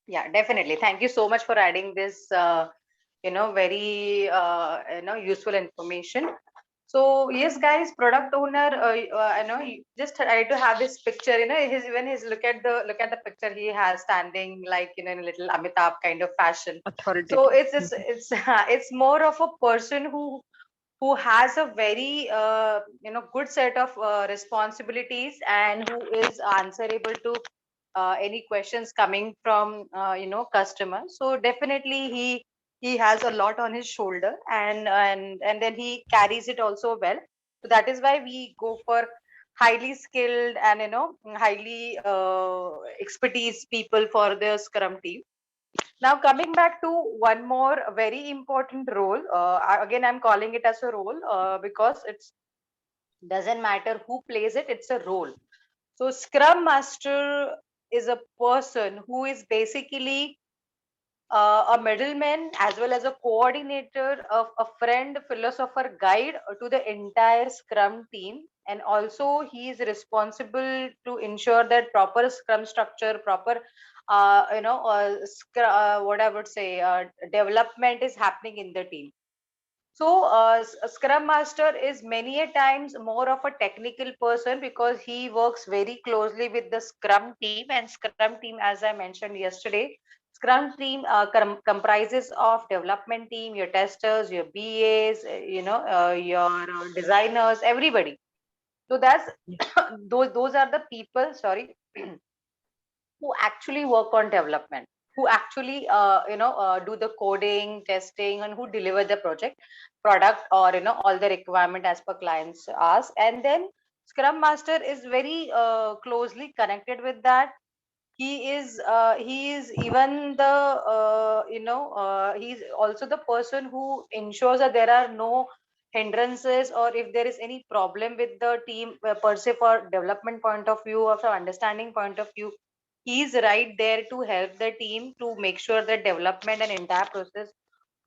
Yeah, definitely. Thank you so much for adding this, very, useful information. So yes, guys, product owner, you just try to have this picture, when he's look at the picture, he has standing like, in a little Amitabh kind of fashion. So it's it's more of a person who has a very, good set of responsibilities, and who is answerable to any questions coming from, customers. So definitely he has a lot on his shoulder, and then he carries it also well. So that is why we go for highly skilled and, highly expertise people for the Scrum team. Now coming back to one more very important role, again I'm calling it as a role, because it's doesn't matter who plays it, it's a role. So Scrum Master is a person who is basically a middleman, as well as a coordinator, of a friend, philosopher, guide to the entire Scrum team. And also he is responsible to ensure that proper Scrum structure, proper, what I would say, development is happening in the team. So a Scrum Master is many a times more of a technical person, because he works very closely with the Scrum team. And Scrum team, as I mentioned yesterday, Scrum team comprises of development team, your testers, your BAs, your designers, everybody. So that's those are the people, sorry, who actually work on development, who actually do the coding, testing, and who deliver the product, or all the requirement as per clients ask. And then Scrum Master is very closely connected with that. He is even the, he's also the person who ensures that there are no hindrances, or if there is any problem with the team, per se, for development point of view or from understanding point of view, he's right there to help the team to make sure that development and entire process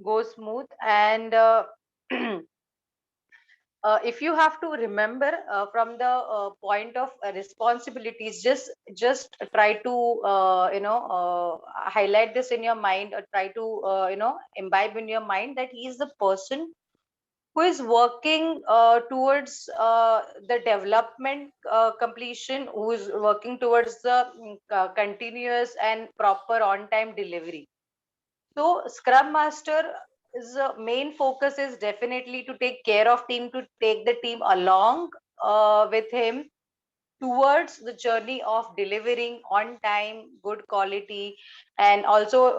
goes smooth. And if you have to remember, from the point of responsibilities, just try to highlight this in your mind, or try to imbibe in your mind that he is the person who is working towards the development completion, who is working towards the continuous and proper on time delivery. So Scrum Master is main focus is definitely to take care of team, to take the team along with him towards the journey of delivering on time, good quality, and also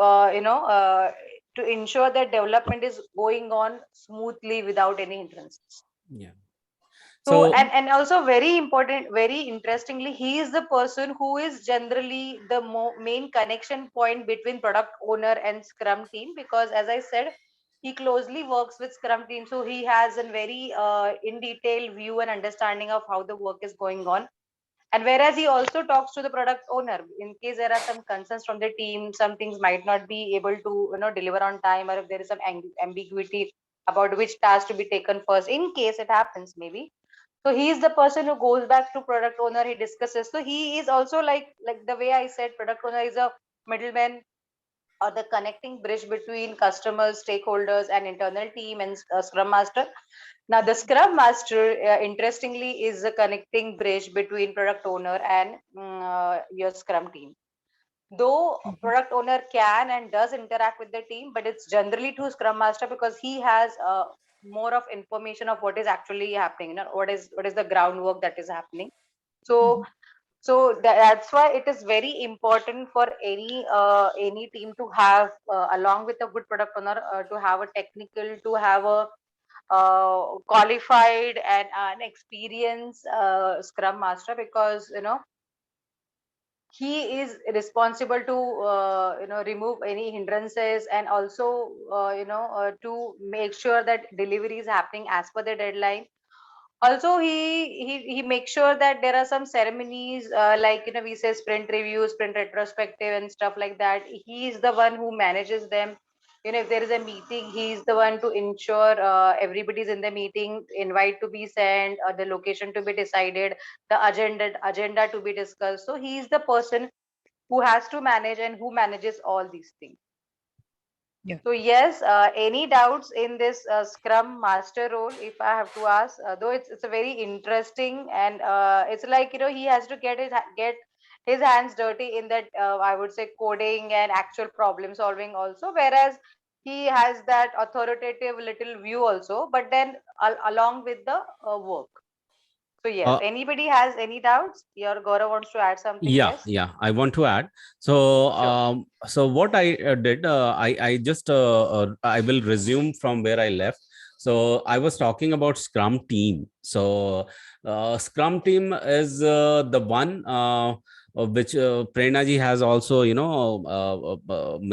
to ensure that development is going on smoothly without any hindrances. Yeah. So, So and also very important, very interestingly, he is the person who is generally the main connection point between product owner and Scrum team, because as I said, he closely works with Scrum team, so he has a very in detail view and understanding of how the work is going on. And whereas he also talks to the product owner in case there are some concerns from the team, some things might not be able to deliver on time, or if there is some ambiguity about which task to be taken first, in case it happens maybe. So he is the person who goes back to product owner, he discusses. So he is also like the way I said, product owner is a middleman or the connecting bridge between customers, stakeholders, and internal team and Scrum Master. Now, the Scrum Master, interestingly, is a connecting bridge between product owner and your Scrum team. Though product owner can and does interact with the team, but it's generally to Scrum Master because he has more of information of what is actually happening. You know, what is the groundwork that is happening. So that's why it is very important for any team to have along with a good product owner to have a technical, to have a qualified and an experienced Scrum Master, because he is responsible to remove any hindrances, and also to make sure that delivery is happening as per the deadline. Also, he makes sure that there are some ceremonies like we say sprint reviews, sprint retrospective and stuff like that. He is the one who manages them. If there is a meeting, he is the one to ensure everybody's in the meeting, invite to be sent, the location to be decided, the agenda to be discussed. So he is the person who has to manage and who manages all these things. Yeah. So yes, any doubts in this Scrum Master role, if I have to ask, though it's a very interesting, and it's like he has to get his hands dirty in that I would say coding and actual problem solving also, whereas he has that authoritative little view also, but then along with the work. So yes, anybody has any doubts? Your Gaurav wants to add something? Yeah, Yes. yeah, I want to add. So, Sure. so what I did, I just I will resume from where I left. So I was talking about Scrum team. So Scrum team is the one which Prerna ji has also,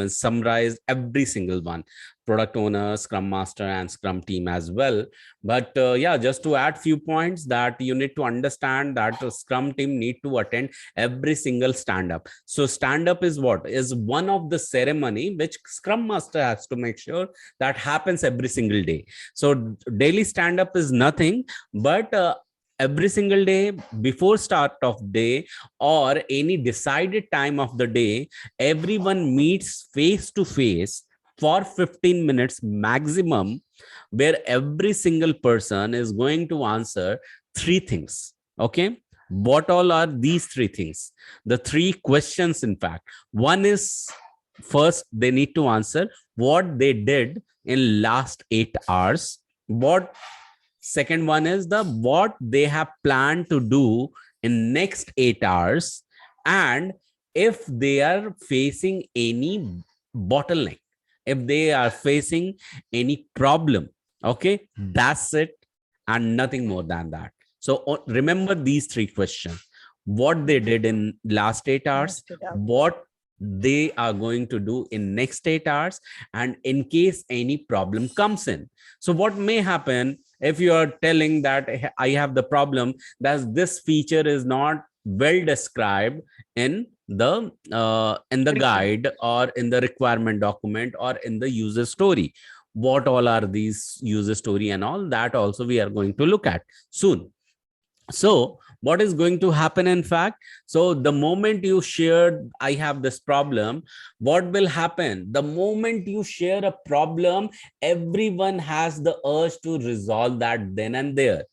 summarized every single one: product owner, Scrum Master, and Scrum team as well. But yeah, just to add few points, that you need to understand that the Scrum team need to attend every single stand up. So stand up is what is one of the ceremony which Scrum Master has to make sure that happens every single day. So daily stand up is nothing but every single day before start of day or any decided time of the day, everyone meets face to face for 15 minutes maximum, where every single person is going to answer three things. Okay, what all are these three things? The three questions, in fact. One is, first they need to answer what they did in last 8 hours. What second one is the what they have planned to do in next 8 hours, and if they are facing any bottleneck, if they are facing any problem. Okay, that's it, and nothing more than that. So remember these three questions: what they did in last 8 hours, what they are going to do in next 8 hours, and in case any problem comes in. So what may happen if you are telling that I have the problem that this feature is not well described in the guide or in the requirement document or in the user story. What all are these user story and all that also we are going to look at soon. So what is going to happen, in fact? So the moment you shared I have this problem, what will happen? The moment you share a problem, everyone has the urge to resolve that then and there.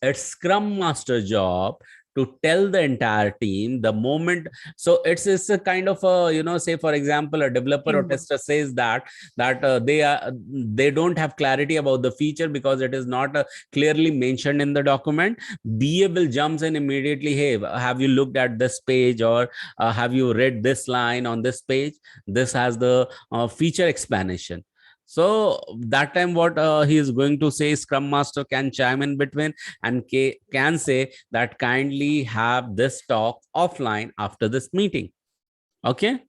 It's Scrum Master job to tell the entire team the moment. So it's a kind of a, say for example, a developer or tester says that they don't have clarity about the feature because it is not clearly mentioned in the document. BA will jumps in immediately. Hey, have you looked at this page, or have you read this line on this page? This has the feature explanation. So that time what he is going to say, Scrum Master can chime in between and can say that kindly have this talk offline after this meeting. Okay,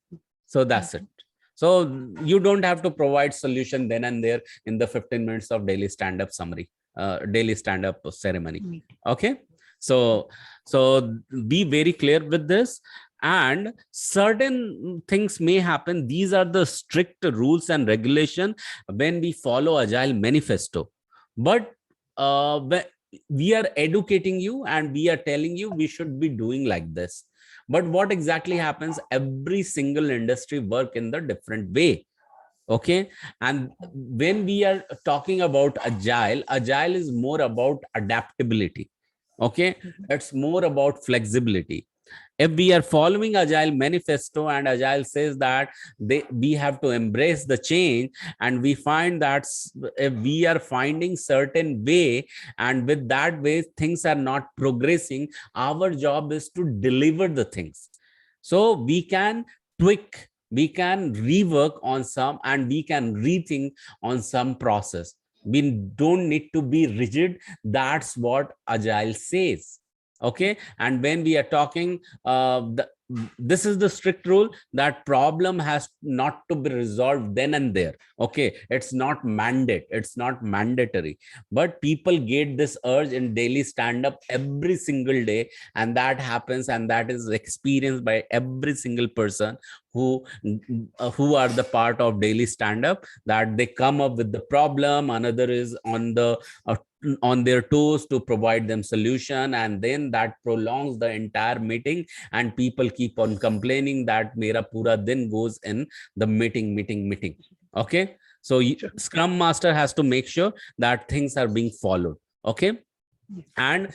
so that's it. So you don't have to provide solution then and there in the 15 minutes of daily stand-up summary, daily stand-up ceremony. Okay, so be very clear with this. And certain things may happen. These are the strict rules and regulation when we follow Agile manifesto. But we are educating you and we are telling you we should be doing like this. But what exactly happens? Every single industry work in the different way. Okay. And when we are talking about agile is more about adaptability. Okay. It's more about flexibility. If we are following agile manifesto, and agile says that we have to embrace the change, and we find that if we are finding certain way, and with that way things are not progressing, our job is to deliver the things. So we can tweak, we can rework on some, and we can rethink on some process. We don't need to be rigid. That's what agile says. Okay. And when we are talking, this is the strict rule that problem has not to be resolved then and there. Okay. It's not mandatory, but people get this urge in daily stand up every single day, and that happens, and that is experienced by every single person who are the part of daily stand up, that they come up with the problem, another is on their toes to provide them solution, and then that prolongs the entire meeting, and people keep on complaining that mera pura din goes in the meeting. Okay. So Scrum Master has to make sure that things are being followed. Okay. And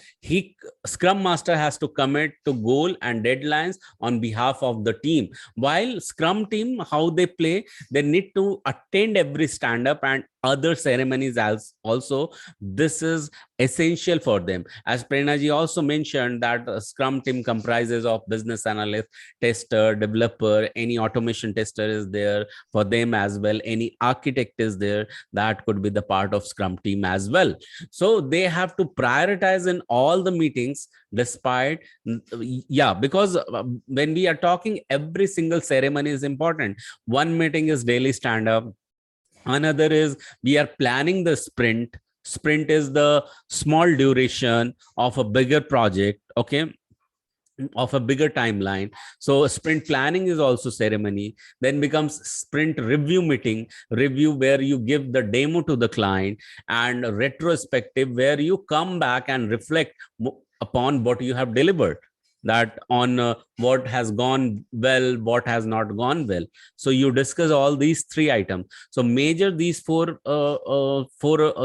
Scrum Master has to commit to goal and deadlines on behalf of the team. While Scrum team, how they play, they need to attend every stand up and other ceremonies as also. This is essential for them. As Prernaji also mentioned, that Scrum team comprises of business analyst, tester, developer, any automation tester is there for them as well, any architect is there, that could be the part of Scrum team as well. So they have to prioritize in all the meetings, despite, because when we are talking, every single ceremony is important. One meeting is daily stand up, another is we are planning the sprint is the small duration of a bigger project. Okay, of a bigger timeline. So sprint planning is also ceremony. Then becomes sprint review meeting, review where you give the demo to the client, and retrospective where you come back and reflect upon what you have delivered, that on what has gone well, what has not gone well. So you discuss all these three items. So major these four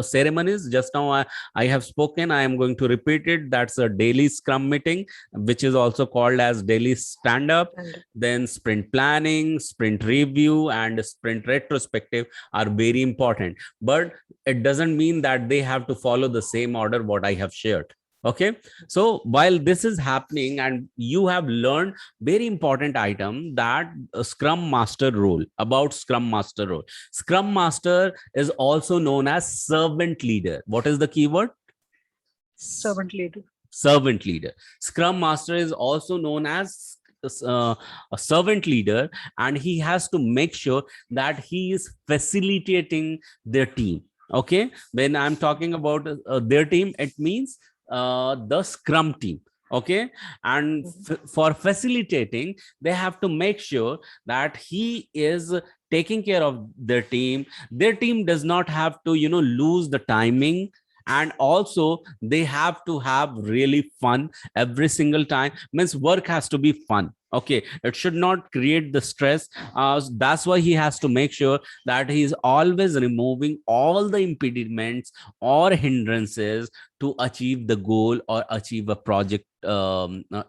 ceremonies. Just now I have spoken, I am going to repeat it. That's a daily Scrum meeting, which is also called as daily stand up. Then sprint planning, sprint review, and sprint retrospective are very important, but it doesn't mean that they have to follow the same order what I have shared. Okay. So while this is happening, and you have learned very important item, that Scrum Master role. About Scrum Master role, Scrum Master is also known as servant leader. What is the keyword? Servant leader. Servant leader. Scrum Master is also known as a servant leader, and he has to make sure that he is facilitating their team. Okay. When I'm talking about their team, it means the Scrum team. Okay. And for facilitating, they have to make sure that he is taking care of their team. Their team does not have to lose the timing, and also they have to have really fun every single time. Means work has to be fun. Okay, it should not create the stress. That's why he has to make sure that he is always removing all the impediments or hindrances to achieve the goal or achieve a project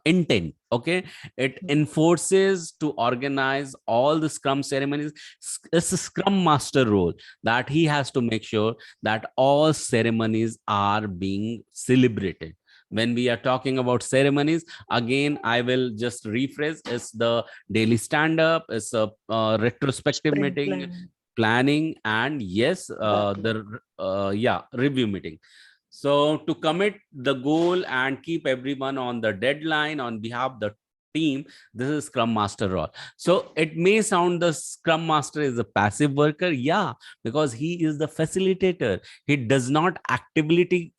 intent. Okay, it enforces to organize all the Scrum ceremonies. It's a Scrum Master role, that he has to make sure that all ceremonies are being celebrated. When we are talking about ceremonies, again I will just rephrase, it's the daily stand up, it's a retrospective Sprint meeting, planning, and yes, review meeting. So to commit the goal and keep everyone on the deadline on behalf of the team, this is Scrum Master role. So it may sound the Scrum Master is a passive worker, yeah, because he is the facilitator. He does not actively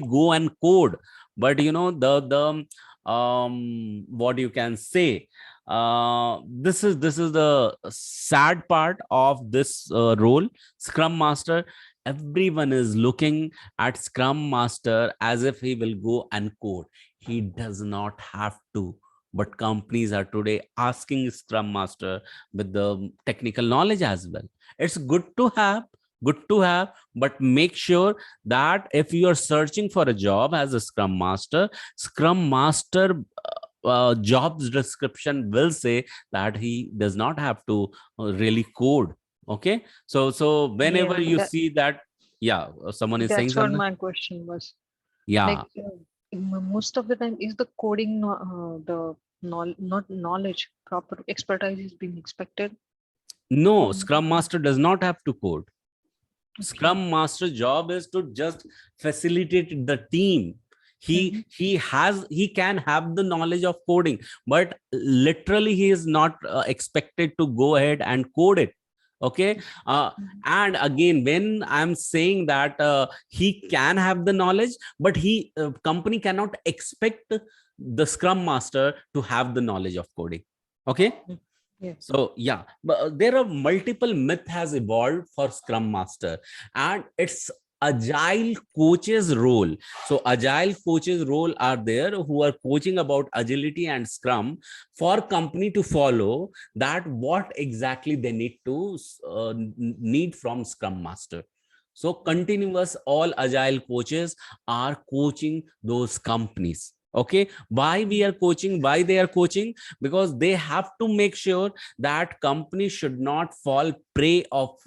go and code, but the what you can say, this is the sad part of this role. Scrum Master everyone is looking at Scrum Master as if he will go and code. He does not have to. But companies are today asking Scrum Master with the technical knowledge as well. It's good to have, but make sure that if you are searching for a job as a Scrum Master jobs description will say that he does not have to really code. Okay, so whenever you see that, someone is saying That's what something. my question was. Yeah, Like most of the time, is the coding not knowledge, proper expertise is being expected? no, Scrum Master does not have to code. Okay. Scrum Master job is to just facilitate the team. He can have the knowledge of coding, but literally he is not expected to go ahead and code it. Okay, and again, when I'm saying that he can have the knowledge, but he company cannot expect the Scrum Master to have the knowledge of coding. Okay. Yeah. So yeah, but there are multiple myth has evolved for Scrum Master, and it's agile coaches role. So agile coaches role are there who are coaching about agility and Scrum for company to follow that what exactly they need from Scrum Master. So continuous all agile coaches are coaching those companies. Okay, why we are coaching, why they are coaching? Because they have to make sure that company should not fall prey of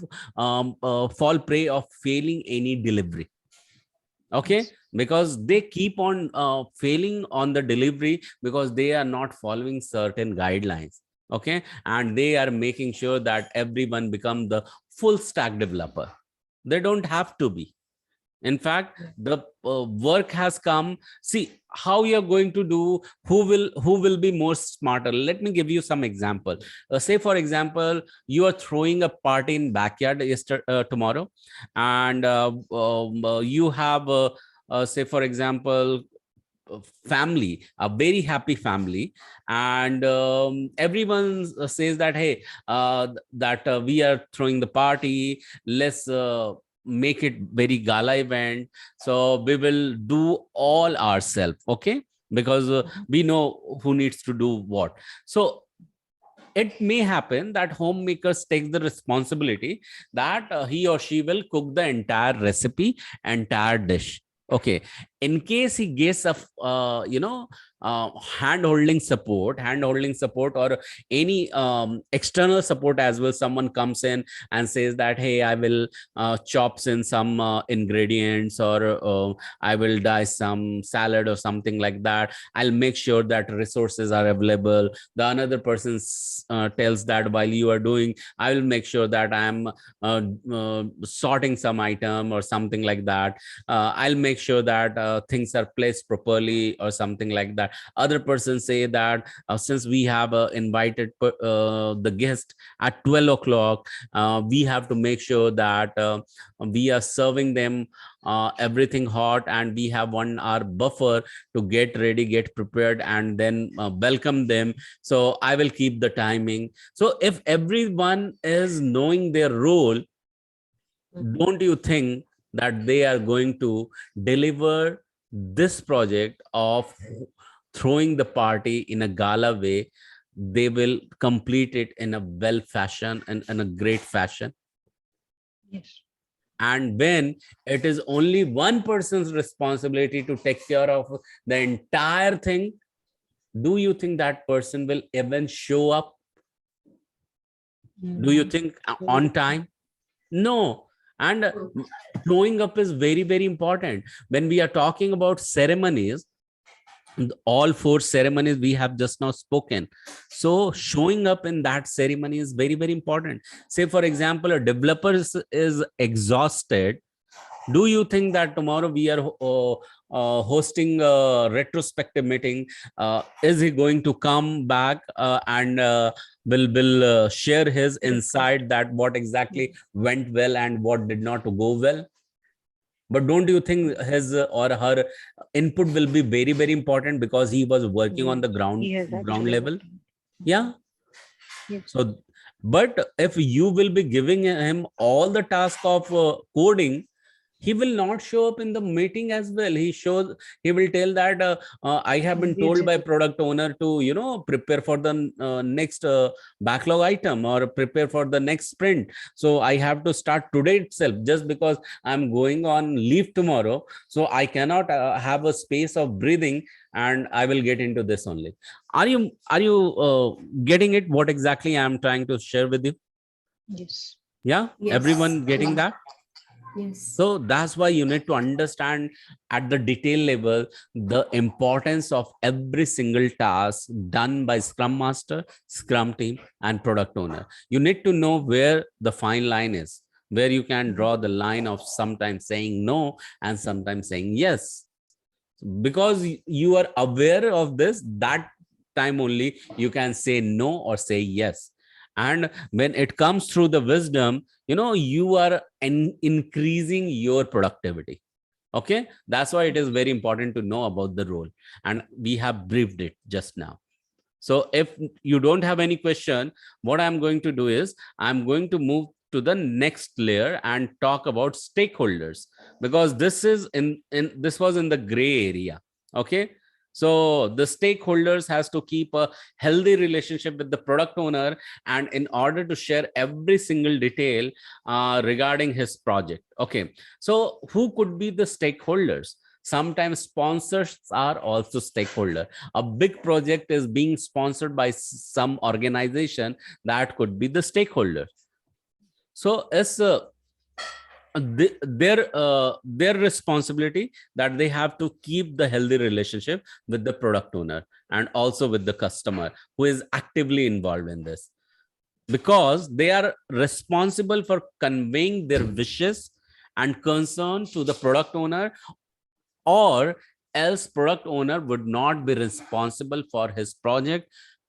failing any delivery. Okay, yes. Because they keep on failing on the delivery because they are not following certain guidelines. Okay, and they are making sure that everyone become the full stack developer. They don't have to be. In fact, the work has come. See how you're going to do, who will be more smarter. Let me give you some example. Say for example, you are throwing a party in backyard tomorrow, and you have say for example family, a very happy family, and everyone says that, hey, we are throwing the party, let's make it very gala event, so we will do all ourselves. Okay, because we know who needs to do what. So it may happen that homemakers take the responsibility that he or she will cook the entire recipe, entire dish. Okay, in case he gets a hand-holding support, or any external support as well, someone comes in and says that, hey, I will chops in some ingredients, or I will dice some salad or something like that, I'll make sure that resources are available. The another person tells that while you are doing, I will make sure that I'm sorting some item or something like that. I'll make sure that things are placed properly or something like that. Other persons say that since we have invited the guest at 12 o'clock, we have to make sure that we are serving them everything hot, and we have 1 hour buffer to get ready, get prepared, and then welcome them. So I will keep the timing. So if everyone is knowing their role, don't you think that they are going to deliver this project of throwing the party in a gala way? They will complete it in a well fashion and in a great fashion. Yes. And when it is only one person's responsibility to take care of the entire thing, do you think that person will even show up? Do you think on time? No. And showing up is very, very important. When we are talking about ceremonies, all 4 ceremonies we have just now spoken. So showing up in that ceremony is very, very important. Say, for example, a developer is exhausted. Do you think that tomorrow we are hosting a retrospective meeting? Is he going to come back and will share his insight that what exactly went well and what did not go well? But don't you think his or her input will be very, very important, because he was working on the ground level? Yeah. Yes. So, but if you will be giving him all the task of coding, he will not show up in the meeting as well. He will tell that I have been told by product owner to, prepare for the next backlog item or prepare for the next sprint. So I have to start today itself, just because I'm going on leave tomorrow. So I cannot have a space of breathing, and I will get into this only. Are you getting it? What exactly I'm trying to share with you? Yes. Yeah. Yes. Everyone getting that? Yes. So that's why you need to understand at the detail level the importance of every single task done by Scrum Master, Scrum team, and product owner. You need to know where the fine line is, where you can draw the line of sometimes saying no and sometimes saying yes. Because you are aware of this, that time only you can say no or say yes. And when it comes through the wisdom, you are increasing your productivity. Okay, that's why it is very important to know about the role, and we have briefed it just now. So if you don't have any question, what I'm going to do is I'm going to move to the next layer and talk about stakeholders, because this is this was in the gray area. Okay, so the stakeholders has to keep a healthy relationship with the product owner, and in order to share every single detail regarding his project. Okay, so who could be the stakeholders? Sometimes sponsors are also stakeholder. A big project is being sponsored by some organization, that could be the stakeholder. So as their responsibility that they have to keep the healthy relationship with the product owner and also with the customer who is actively involved in this, because they are responsible for conveying their wishes and concern to the product owner, or else product owner would not be responsible for his project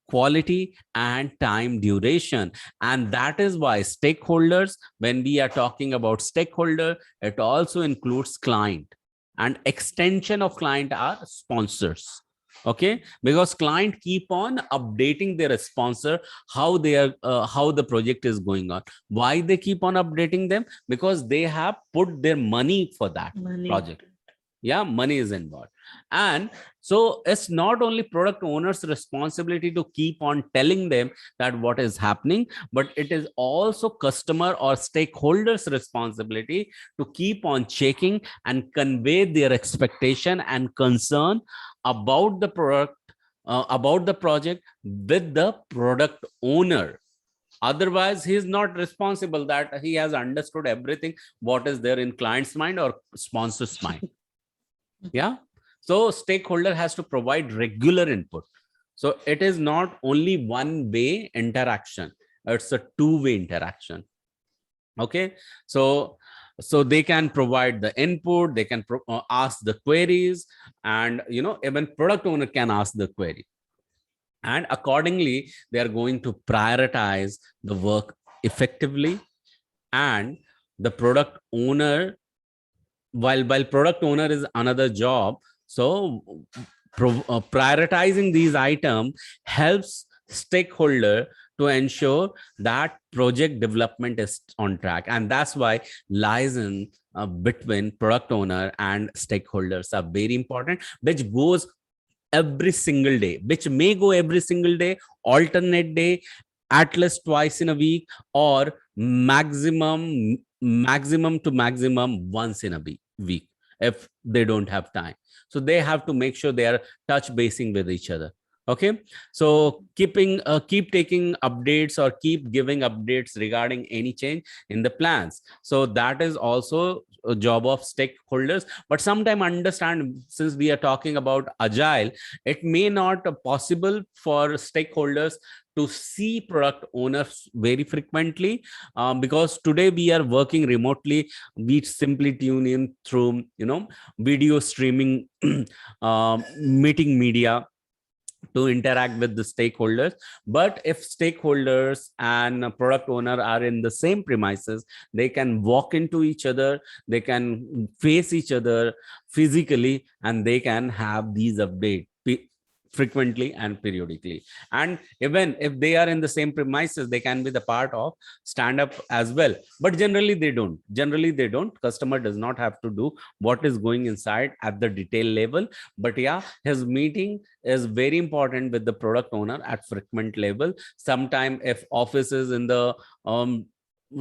quality and time duration. And that is why stakeholders, when we are talking about stakeholder, it also includes client, and extension of client are sponsors. Okay, because client keep on updating their sponsor how they are how the project is going on. Why they keep on updating them? Because they have put their money for that project. Yeah, money is involved. And so it's not only product owner's responsibility to keep on telling them that what is happening, but it is also customer or stakeholders responsibility to keep on checking and convey their expectation and concern about the product, about the project with the product owner. Otherwise he is not responsible that he has understood everything what is there in client's mind or sponsor's mind. Yeah, so stakeholder has to provide regular input. So it is not only one way interaction, it's a two-way interaction. Okay, so they can provide the input, they can ask the queries, and even product owner can ask the query, and accordingly they are going to prioritize the work effectively. And the product owner, while product owner is another job, so prioritizing these items helps stakeholder to ensure that project development is on track. And that's why liaison between product owner and stakeholders are very important, which goes every single day, which may go every single day, alternate day, at least twice in a week, or maximum to maximum once in a week if they don't have time. So they have to make sure they are touch basing with each other. Okay, so keep taking updates or keep giving updates regarding any change in the plans. So that is also a job of stakeholders. But sometimes understand, since we are talking about agile, it may not possible for stakeholders to see product owners very frequently, because today we are working remotely. We simply tune in through video streaming, meeting media to interact with the stakeholders. But if stakeholders and product owner are in the same premises, they can walk into each other, they can face each other physically, and they can have these updates frequently and periodically. And even if they are in the same premises, they can be the part of stand up as well, but generally they don't. Customer does not have to do what is going inside at the detail level, but yeah, his meeting is very important with the product owner at frequent level. Sometime if office is in the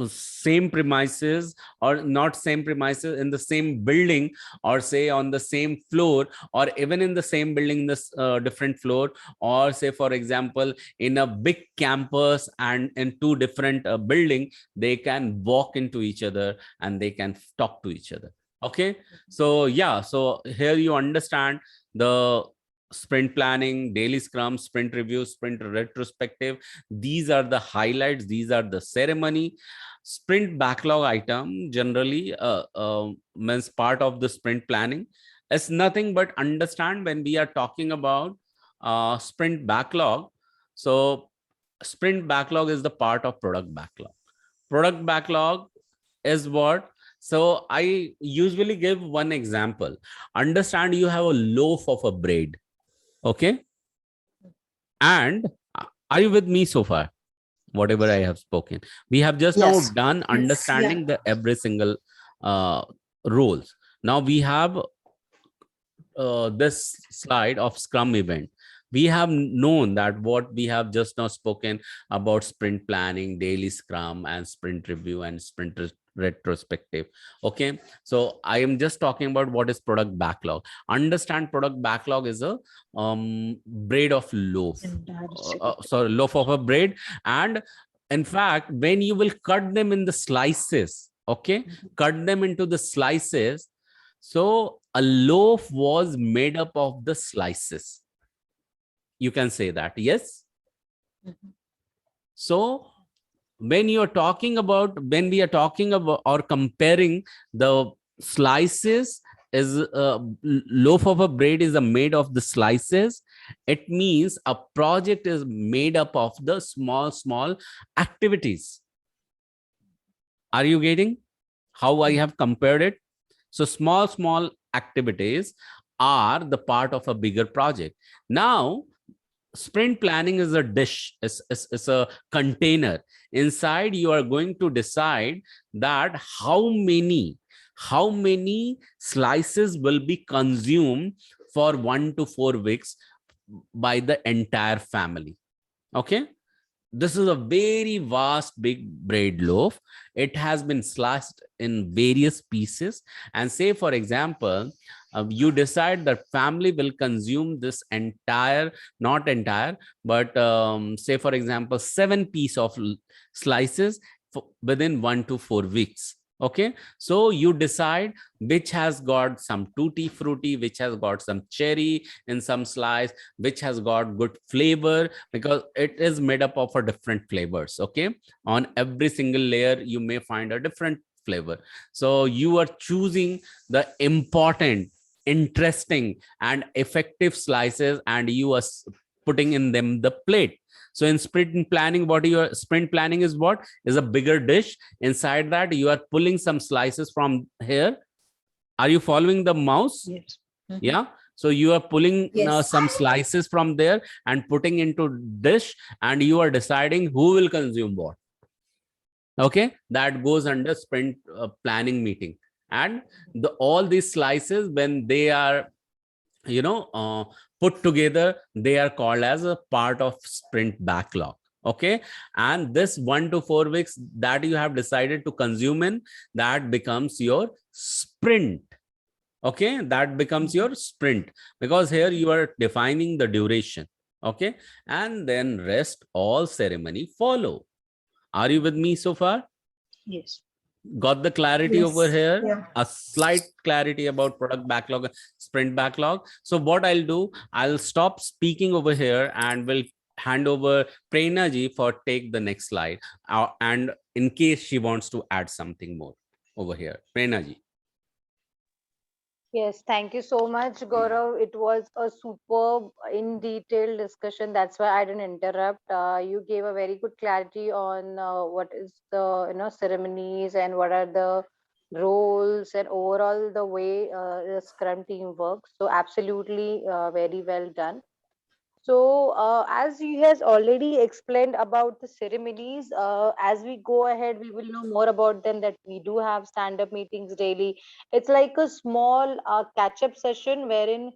same premises, or not same premises, in the same building, or say on the same floor, or even in the same building, this different floor, or say for example in a big campus and in two different building, they can walk into each other and they can talk to each other. Okay, so yeah, so here you understand the sprint planning, daily scrum, sprint review, sprint retrospective. These are the highlights, these are the ceremony. Sprint backlog item generally means part of the sprint planning. It's nothing but understand when we are talking about sprint backlog. So sprint backlog is the part of product backlog. Product backlog is what? So I usually give one example. Understand you have a loaf of a bread. Okay. And are you with me so far? Whatever I have spoken, we have just now done understanding the every single roles. Now we have this slide of Scrum event. We have known that what we have just now spoken about sprint planning, daily Scrum, and sprint review and sprint retrospective. Okay, so I am just talking about what is product backlog. Understand product backlog is a bread of loaf, sorry, loaf of a bread. And in fact, when you will cut them in the slices, okay, cut them into the slices. So a loaf was made up of the slices. You can say that, yes. So when we are talking about or comparing the slices, is loaf of a bread is made of the slices, it means a project is made up of the small activities. Are you getting how I have compared it? So small activities are the part of a bigger project. Now sprint planning is a dish, is a container. Inside you are going to decide that how many slices will be consumed for 1 to 4 weeks by the entire family. Okay, this is a very vast big bread loaf. It has been sliced in various pieces, and say for example you decide that family will consume this entire, not entire, but say for example 7 piece of slices within 1 to 4 weeks. Okay, so you decide which has got some tutti frutti, which has got some cherry in some slice, which has got good flavor, because it is made up of a different flavors. Okay, on every single layer you may find a different flavor. So you are choosing the important, interesting, and effective slices, and you are putting in them the plate. So in sprint planning, what your sprint planning is, what is a bigger dish. Inside that you are pulling some slices from here. Are you following the mouse? Yes. Yeah, so you are pulling some slices from there and putting into dish, and you are deciding who will consume what. Okay, that goes under sprint planning meeting. And all these slices, when they are put together, they are called as a part of sprint backlog. Okay, and this 1 to 4 weeks that you have decided to consume in, that becomes your sprint. Okay, that becomes your sprint, because here you are defining the duration. Okay, and then rest all ceremony follow. Are you with me so far? Yes. Got the clarity over here? A slight clarity about product backlog, sprint backlog. So what I'll do, I'll stop speaking over here and will hand over Prerna ji for take the next slide, and in case she wants to add something more over here. Prerna ji. Yes, thank you so much, Gaurav. It was a superb, in detail discussion. That's why I didn't interrupt. You gave a very good clarity on what is the ceremonies and what are the roles and overall the way the Scrum team works. So absolutely very well done. So, as he has already explained about the ceremonies, as we go ahead, we will know more about them. That we do have stand-up meetings daily. It's like a small catch-up session wherein,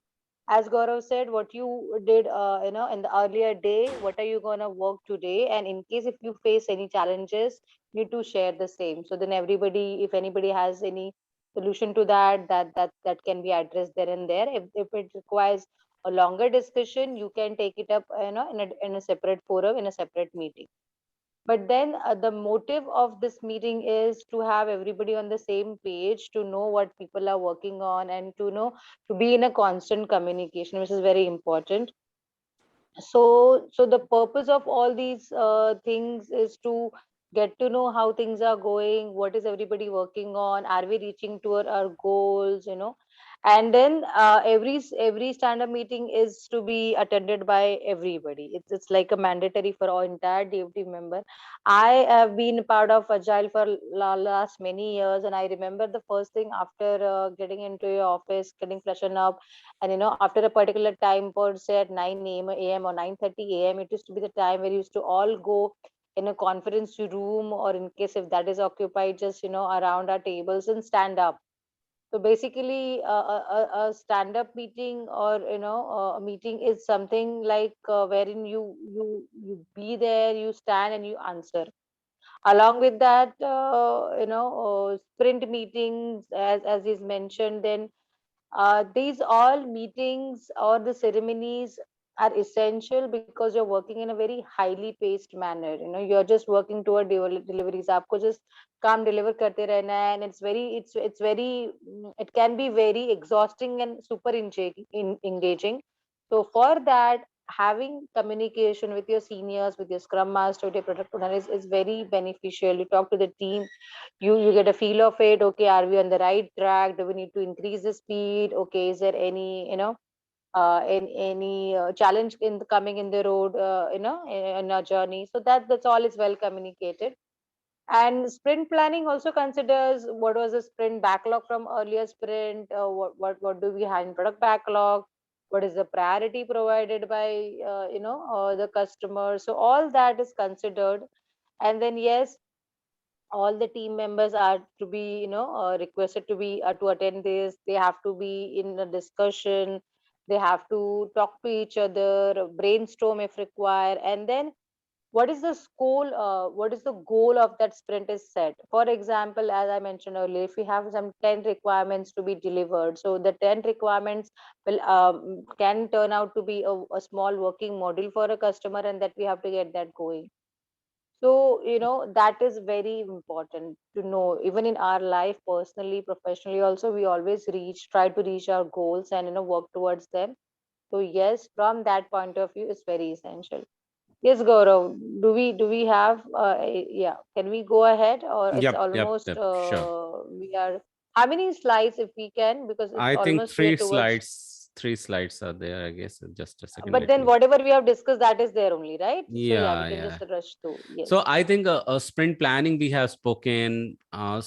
as Gaurav said, what you did, in the earlier day, what are you gonna work today? And in case if you face any challenges, you need to share the same. So then everybody, if anybody has any solution to that can be addressed there and there. If it requires a longer discussion, you can take it up in a separate forum, in a separate meeting. But then the motive of this meeting is to have everybody on the same page, to know what people are working on, and to know, to be in a constant communication, which is very important. So the purpose of all these things is to get to know how things are going, what is everybody working on, are we reaching to our goals, and then every stand-up meeting is to be attended by everybody. It's like a mandatory for our entire DFT member. I have been part of Agile for last many years, and I remember the first thing after getting into your office, getting freshened up, and after a particular time, per say at 9 a.m. or 9:30 a.m., it used to be the time where you used to all go in a conference room, or in case if that is occupied, just around our tables and stand up. So basically, a stand-up meeting, or a meeting is something like wherein you be there, you stand and you answer. Along with that, sprint meetings, as is mentioned, then these all meetings or the ceremonies are essential because you're working in a very highly paced manner. You're just working toward deliveries. आपको just काम deliver करते रहना है, and it's very it can be very exhausting and super engaging. So for that, having communication with your seniors, with your scrum master, with your product owner is very beneficial. You talk to the team, you get a feel of it. Okay, are we on the right track? Do we need to increase the speed? Okay, is there any any challenge in the coming in the road, in our journey? So that's all is well communicated. And sprint planning also considers what was the sprint backlog from earlier sprint, what do we have in product backlog, what is the priority provided by the customer. So all that is considered. And then yes, all the team members are to be requested to be to attend this. They have to be in a discussion, they have to talk to each other, brainstorm if required. And then what is the goal of that sprint is set. For example, as I mentioned earlier, if we have some 10 requirements to be delivered, so the 10 requirements will can turn out to be a small working model for a customer, and that we have to get that going. So, that is very important to know. Even in our life, personally, professionally, also, we always try to reach our goals and, work towards them. So, yes, from that point of view, it's very essential. Yes, Gaurav, do we have, yeah, can we go ahead, or it's almost, Yep, sure. we are, how many slides if we can, because it's I think almost we are towards. three slides are there, I guess. Just a second, But let then me. whatever we have discussed, that is there only, right? So yeah, we Yeah, can yeah. just rush through. So Yes. I think a sprint planning we have spoken.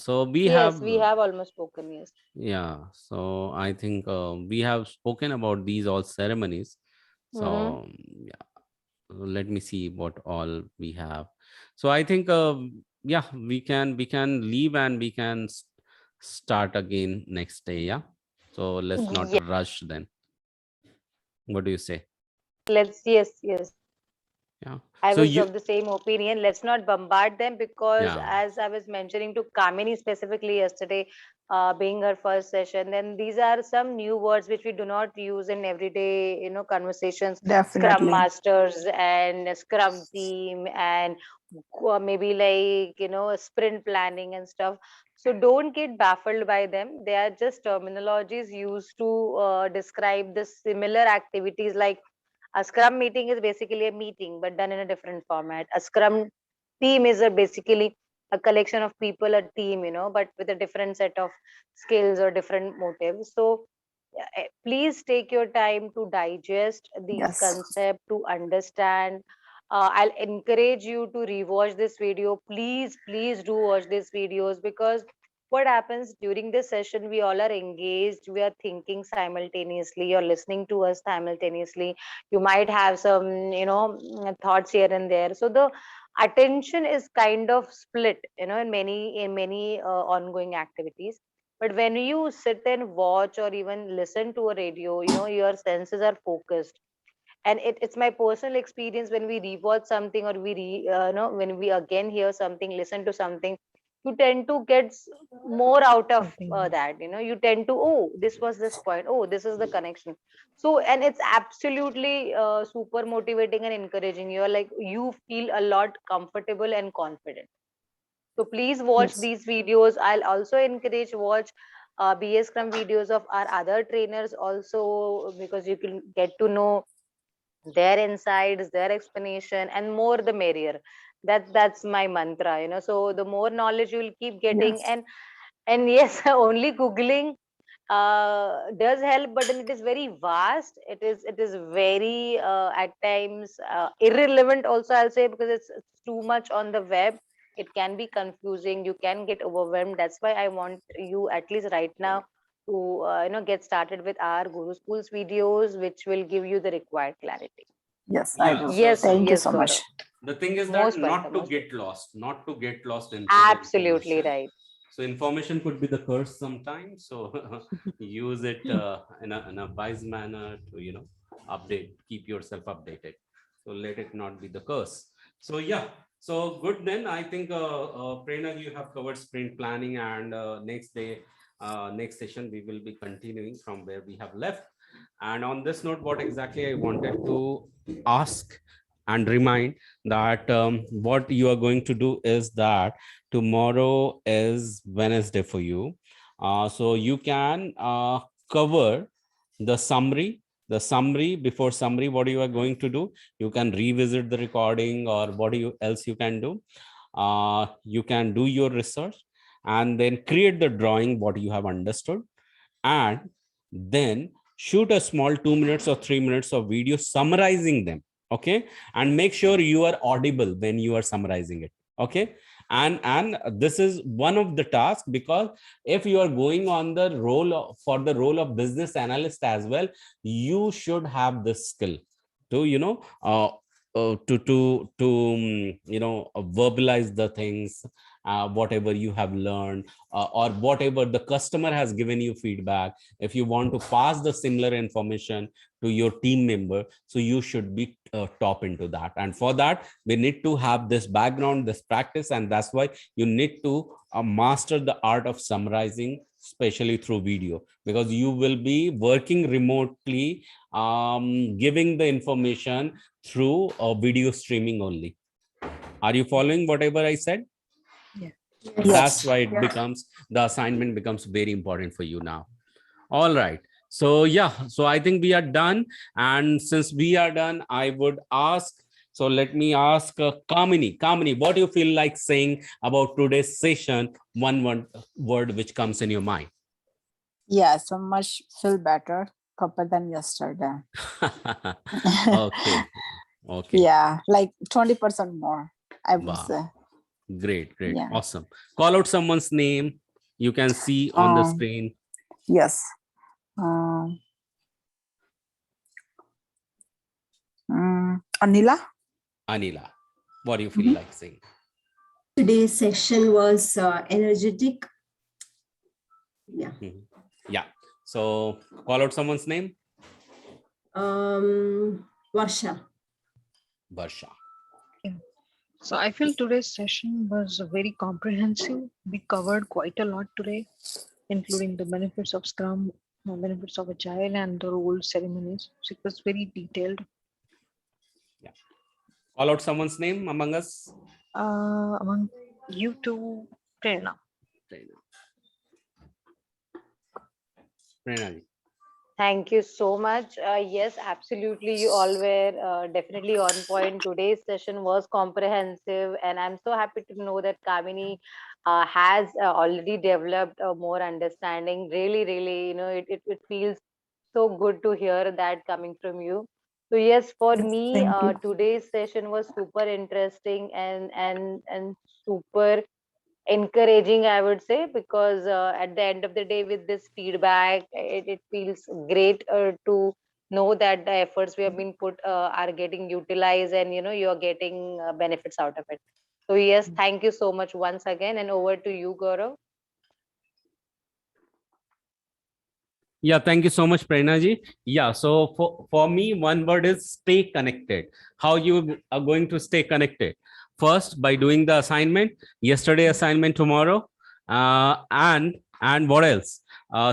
So we have, Yes, we have almost spoken. Yes. yeah. So I think we have spoken about these all ceremonies. Mm-hmm. So yeah, let me see what all we have. So I think yeah, we can leave and we can start again next day. Yeah. So let's not Yeah. rush then. What do you say? Yes. Yeah. I So was you, of the same opinion. Let's not bombard them, because, yeah. as I was mentioning to Kamini specifically yesterday, being her first session, then these are some new words which we do not use in everyday, conversations. Scrum Definitely. masters and Scrum team, and maybe like, sprint planning and stuff. So don't get baffled by them. They are just terminologies used to describe the similar activities. Like a scrum meeting is basically a meeting, but done in a different format. A scrum team is basically a collection of people, a team, but with a different set of skills or different motives. So please take your time to digest these Yes. concepts, to understand. I'll encourage you to rewatch this video. Please do watch these videos, because what happens during this session, we all are engaged, we are thinking simultaneously, you're listening to us simultaneously, you might have some, thoughts here and there. So the attention is kind of split, in many ongoing activities. But when you sit and watch or even listen to a radio, your senses are focused. And it's my personal experience, when we rewatch something, or when we again hear something, listen to something, you tend to get more out of Something new. that. You tend to, oh, this was this point, oh, this is the connection. So, and it's absolutely super motivating and encouraging. You're like, you feel a lot comfortable and confident. So please watch Yes. these videos. I'll also encourage watch BS Scrum videos of our other trainers also, because you can get to know their insights, their explanation, and more the merrier. That's my mantra. So the more knowledge you'll keep getting, Yes. and yes, only googling does help, but then it is very vast. It is very at times irrelevant also, I'll say, because it's too much on the web. It can be confusing, you can get overwhelmed. That's why I want you, at least right now, to get started with our Guru Schools videos, which will give you the required clarity. Yes, I Yeah, do. so Yes, Thank you yes, so Gaurav. much. the thing is that Most not welcome, to most get welcome. lost, not to get lost into the Absolutely information. right. So information could be the curse sometimes. So use it in a wise manner to update, keep yourself updated. So let it not be the curse. So yeah. So good then. I think Prerna, you have covered sprint planning, and next session we will be continuing from where we have left. And on this note, what exactly I wanted to ask and remind that what you are going to do is that tomorrow is Wednesday for you. So you can cover the summary. The summary, before summary, what you are going to do, you can revisit the recording, or what else you can do. You can do your research and then create the drawing, what you have understood, and then shoot a small 2 minutes or 3 minutes of video summarizing them. Okay, and make sure you are audible when you are summarizing it. Okay, and this is one of the tasks, because if you are going on the for the role of business analyst as well, you should have this skill to verbalize the things, whatever you have learned, or whatever the customer has given you feedback. If you want to pass the similar information to your team member, so you should be top into that. And for that, we need to have this background, this practice, and that's why you need to master the art of summarizing, especially through video, because you will be working remotely, giving the information through video streaming only. Are you following whatever I said? Yeah. That's Yes. why it becomes, the assignment becomes very important for you now. All right. So yeah, so I think we are done. And since we are done, I would ask, so let me ask Kamini, what do you feel like saying about today's session? One word which comes in your mind. Yeah, so much feel better compared than yesterday. Okay. Okay. Yeah, like 20% more, I would Wow. say. Great. Yeah. Awesome. Call out someone's name. You can see on the screen. Yes. Anila? Anila, what do you feel like saying? Today's session was energetic. Yeah. Yeah. So call out someone's name. Varsha. Yeah. So I feel today's session was very comprehensive. We covered quite a lot today, including the benefits of Scrum, benefits of Agile, and the role ceremonies. So it was very detailed. Yeah. Call out someone's name among us. Among you two, Prerna. Prerna. Thank you so much. Yes, absolutely. You all were definitely on point. Today's session was comprehensive, and I'm so happy to know that Kamini has already developed a more understanding. Really, really, it feels so good to hear that coming from you. So yes, for me, Thank you. today's session was super interesting and super encouraging, I would say, because at the end of the day, with this feedback, it feels great to know that the efforts we have been put are getting utilized, and you're getting benefits out of it. So yes, thank you so much once again, and over to you, Gaurav. Yeah, thank you so much, Prerna ji. Yeah, so for me, one word is stay connected. How you are going to stay connected? First, by doing the assignment, yesterday assignment tomorrow, and what else?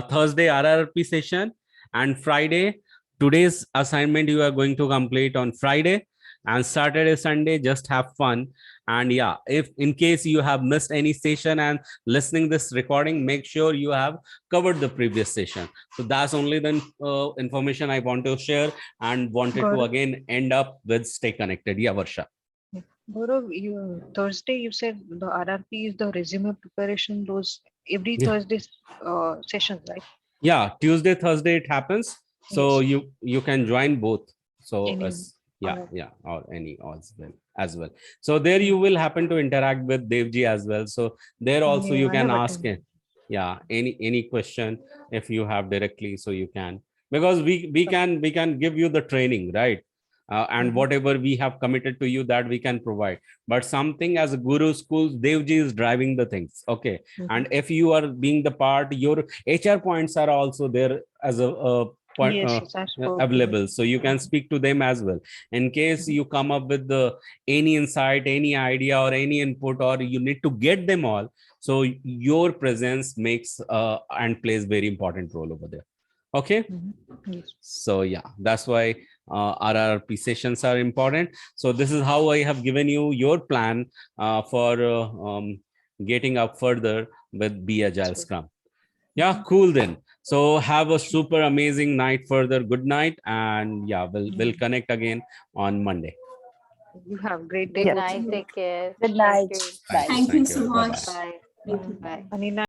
Thursday RRP session, and Friday, today's assignment you are going to complete on Friday, and Saturday, Sunday, just have fun. And yeah, if in case you have missed any session and listening this recording, make sure you have covered the previous session. So that's only the information I want to share, and wanted to again end up with stay connected. Yeah, Varsha. Gaurav, Thursday you said the RRP is the resume preparation, those every Thursday sessions, right? Yeah, Tuesday, Thursday it happens. So Yes. you can join both. So Any, or any as well. So there you will happen to interact with Devji as well. So there also you I can have ask attended. any question if you have directly, so you can, because we can give you the training, right? And whatever we have committed to you, that we can provide. But something as a Guruschools, Devji is driving the things. Okay. And if you are being the part, your HR points are also there as a point Yes, I spoke available, so you can speak to them as well. In case you come up with any insight, any idea, or any input, or you need to get them all, so your presence makes and plays very important role over there. Okay. Yes. So yeah, that's why RRP sessions are important. So this is how I have given you your plan for getting up further with Be Agile Scrum. Yeah, cool then. So have a super amazing night further. Good night, and yeah, we'll connect again on Monday. You have great day. Good night. Take care. Good night. Thank you. Bye. Thank you so Bye-bye. much. Bye. Thank you. Bye. Anina.